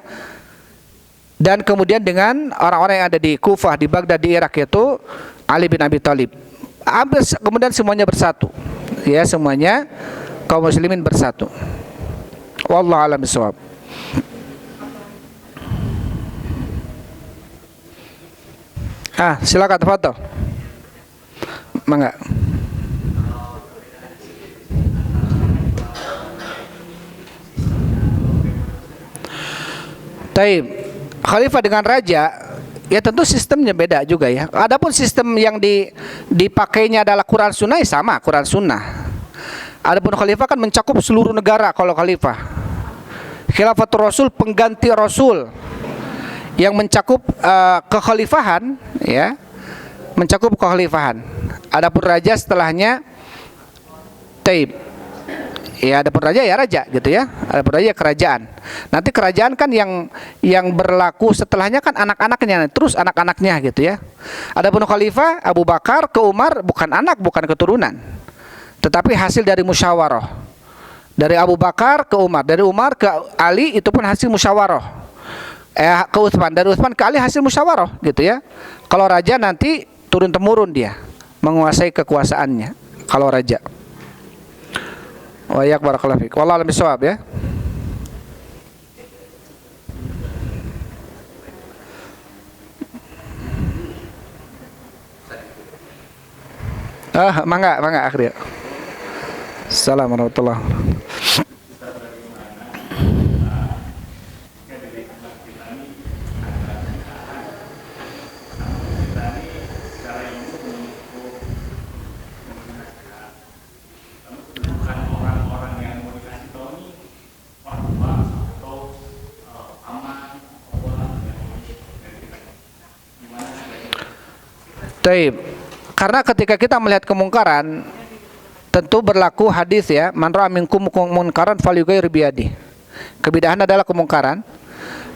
dan kemudian dengan orang-orang yang ada di Kufah, di Baghdad, di Irak itu Ali bin Abi Thalib. Kemudian semuanya bersatu. Ya, semuanya kaum muslimin bersatu. Wallahu a'lam bishawab. Silakan tafadhol. Mangga. Taib. Khalifah dengan raja, ya tentu sistemnya beda juga ya. Adapun sistem yang dipakainya adalah Quran Sunnah, ya sama Quran Sunnah. Adapun khalifah kan mencakup seluruh negara kalau khalifah. Khilafatul Rasul, pengganti Rasul, yang mencakup kekhalifahan, ya, mencakup kekhalifahan. Adapun raja setelahnya, taib. Ya, adapun raja ya raja gitu ya. Adapun raja ya kerajaan. Nanti kerajaan kan yang berlaku setelahnya kan anak-anaknya, terus anak-anaknya gitu ya. Adapun khalifah Abu Bakar ke Umar bukan anak, bukan keturunan, tetapi hasil dari musyawarah. Dari Abu Bakar ke Umar, dari Umar ke Ali itu pun hasil musyawarah. Ke Utsman, dari Utsman ke Ali hasil musyawarah gitu ya. Kalau raja nanti turun temurun dia menguasai kekuasaannya kalau raja. Wa yak barakallahu fik. Wallahu a'lam bishawab ya. Mangga akhirnya. Assalamualaikum warahmatullahi wabarakatuh. Taib. Karena ketika kita melihat kemungkaran, tentu berlaku hadis ya, man ra'a minkum munkaran falyughayyir biyadihi. Kebidahan adalah kemungkaran.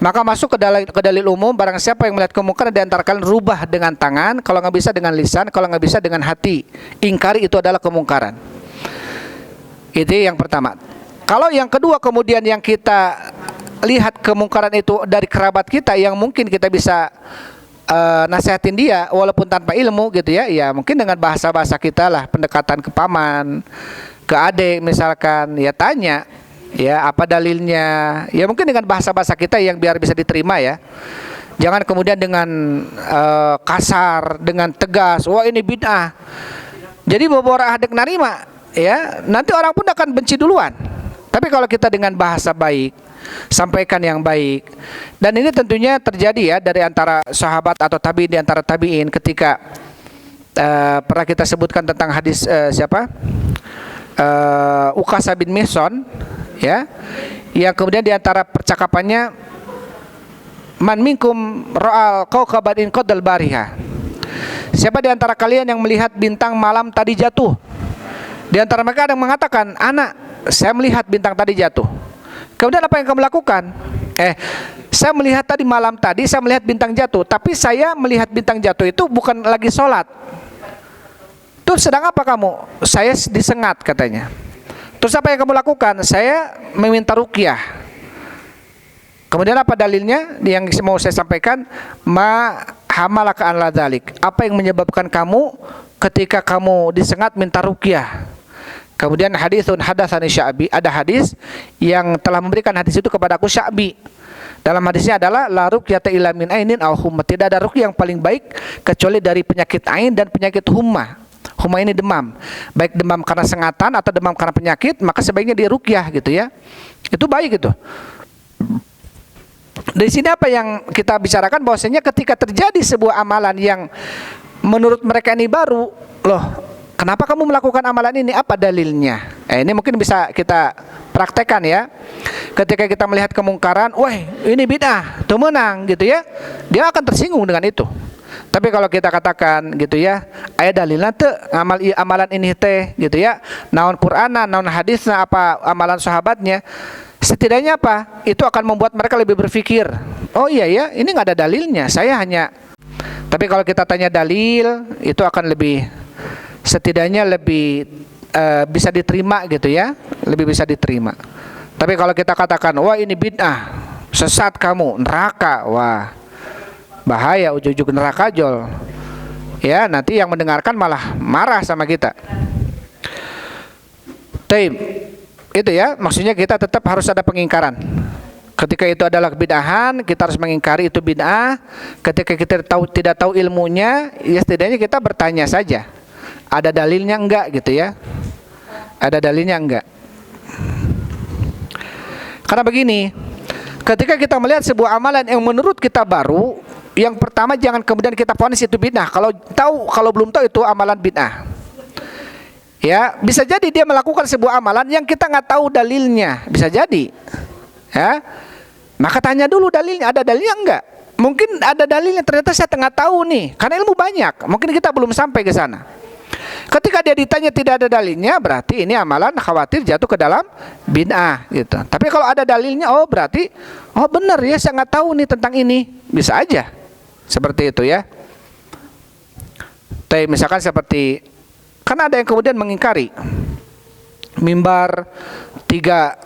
Maka masuk ke dalil umum, barang siapa yang melihat kemungkaran di antara kalian, rubah dengan tangan, kalau nggak bisa dengan lisan, kalau nggak bisa dengan hati. Ingkari, itu adalah kemungkaran. Itu yang pertama. Kalau yang kedua kemudian yang kita lihat kemungkaran itu dari kerabat kita yang mungkin kita bisa nasihatin dia walaupun tanpa ilmu gitu ya, ya mungkin dengan bahasa-bahasa kita lah, pendekatan ke paman, ke adik misalkan, ya tanya ya apa dalilnya, ya mungkin dengan bahasa-bahasa kita yang biar bisa diterima ya. Jangan kemudian dengan kasar, dengan tegas, wah ini bid'ah. Jadi beberapa adik narima ya, nanti orang pun akan benci duluan. Tapi kalau kita dengan bahasa baik, sampaikan yang baik, dan ini tentunya terjadi ya dari antara sahabat atau tabi'in, di antara tabi'in ketika pernah kita sebutkan tentang hadis Uqasah bin Mihsan ya, yang kemudian di antara percakapannya, man minkum ra'al kawkaban in qadal bariha, siapa di antara kalian yang melihat bintang malam tadi jatuh? Di antara mereka ada yang mengatakan, anak, saya melihat bintang tadi jatuh. Kemudian apa yang kamu lakukan? Saya melihat tadi malam tadi, saya melihat bintang jatuh, tapi saya melihat bintang jatuh itu bukan lagi sholat. Terus sedang apa kamu? Saya disengat katanya. Terus apa yang kamu lakukan? Saya meminta ruqyah. Kemudian apa dalilnya? Yang mau saya sampaikan, ma hamalaka an ladzalik. Apa yang menyebabkan kamu ketika kamu disengat minta ruqyah? Kemudian haditsun hadatsani Sya'bi, ada hadis yang telah memberikan hadis itu kepada aku Sya'bi. Dalam hadisnya adalah la ruqyata illa min ainin aw humma. Tidak ada ruqyah yang paling baik kecuali dari penyakit ain dan penyakit humma. Humma ini demam. Baik demam karena sengatan atau demam karena penyakit, maka sebaiknya diruqyah gitu ya. Itu baik itu. Dari sini apa yang kita bicarakan, bahwasanya ketika terjadi sebuah amalan yang menurut mereka ini baru, loh, kenapa kamu melakukan amalan ini? Apa dalilnya? Ini mungkin bisa kita praktekkan ya. Ketika kita melihat kemungkaran, wah ini bid'ah, tuh menang gitu ya, dia akan tersinggung dengan itu. Tapi kalau kita katakan gitu ya, aya dalilna teu amalan ini teh gitu ya, naon Qur'ana, naon hadisna, apa amalan sahabatnya, setidaknya apa? Itu akan membuat mereka lebih berpikir, oh iya ya, ini nggak ada dalilnya, saya hanya. Tapi kalau kita tanya dalil, itu akan lebih, setidaknya lebih bisa diterima gitu ya, lebih bisa diterima. Tapi kalau kita katakan, wah ini bid'ah, sesat kamu, neraka, wah bahaya, ujug-ujug neraka jol. Ya, nanti yang mendengarkan malah marah sama kita. Taib. Itu ya, maksudnya kita tetap harus ada pengingkaran. Ketika itu adalah bid'ahan, kita harus mengingkari itu bid'ah. Ketika kita tidak tahu ilmunya, ya setidaknya kita bertanya saja. Ada dalilnya enggak gitu ya? Ada dalilnya enggak? Karena begini, ketika kita melihat sebuah amalan yang menurut kita baru, yang pertama jangan kemudian kita vonis itu bid'ah. Kalau belum tahu itu amalan bid'ah. Ya, bisa jadi dia melakukan sebuah amalan yang kita nggak tahu dalilnya, bisa jadi. Ya, maka tanya dulu dalilnya, ada dalilnya enggak? Mungkin ada dalilnya, ternyata saya tengah tahu nih, karena ilmu banyak. Mungkin kita belum sampai ke sana. Ketika dia ditanya tidak ada dalilnya, berarti ini amalan khawatir jatuh ke dalam bid'ah gitu. Tapi kalau ada dalilnya, oh berarti, oh benar ya, saya nggak tahu nih tentang ini, bisa aja seperti itu ya. Tapi misalkan seperti, kan ada yang kemudian mengingkari mimbar tiga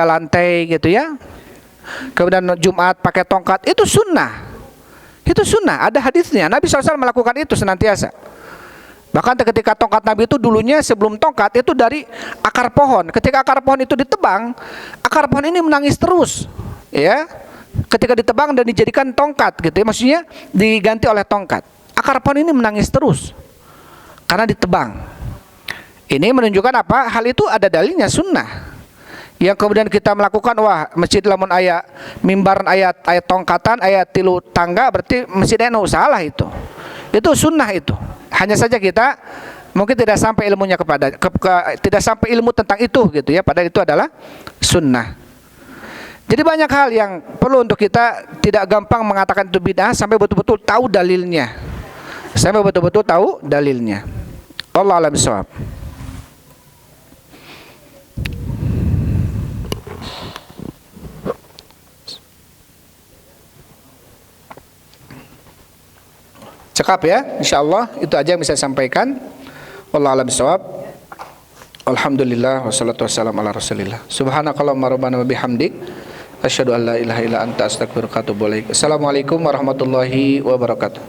lantai gitu ya. Kemudian Jumat pakai tongkat, itu sunnah. Itu sunnah, ada hadisnya. Nabi SAW melakukan itu senantiasa. Bahkan ketika tongkat Nabi itu dulunya sebelum tongkat itu dari akar pohon. Ketika akar pohon itu ditebang, akar pohon ini menangis terus, ya. Ketika ditebang dan dijadikan tongkat gitu ya, maksudnya diganti oleh tongkat. Akar pohon ini menangis terus karena ditebang. Ini menunjukkan apa? Hal itu ada dalilnya, sunnah. Yang kemudian kita melakukan, wah masjid lamun ayat mimbaran, ayat tongkatan, ayat tilu tangga, berarti masjid anu salah itu. Itu sunnah itu. Hanya saja kita mungkin tidak sampai ilmunya tidak sampai ilmu tentang itu gitu ya. Padahal itu adalah sunnah. Jadi banyak hal yang perlu untuk kita tidak gampang mengatakan itu bid'ah sampai betul-betul tahu dalilnya. Sampai betul-betul tahu dalilnya. Allah a'lam bishawab. Cekap ya, insyaallah itu aja yang bisa saya sampaikan. Wallahu a'lam bishawab. Alhamdulillah wassalatu wassalamu ala Rasulillah. Subhanakallahumma rabbana wa bihamdik asyhadu an la ilaha illa anta astaghfiruka wa atubu ilaik. Assalamualaikum warahmatullahi wabarakatuh.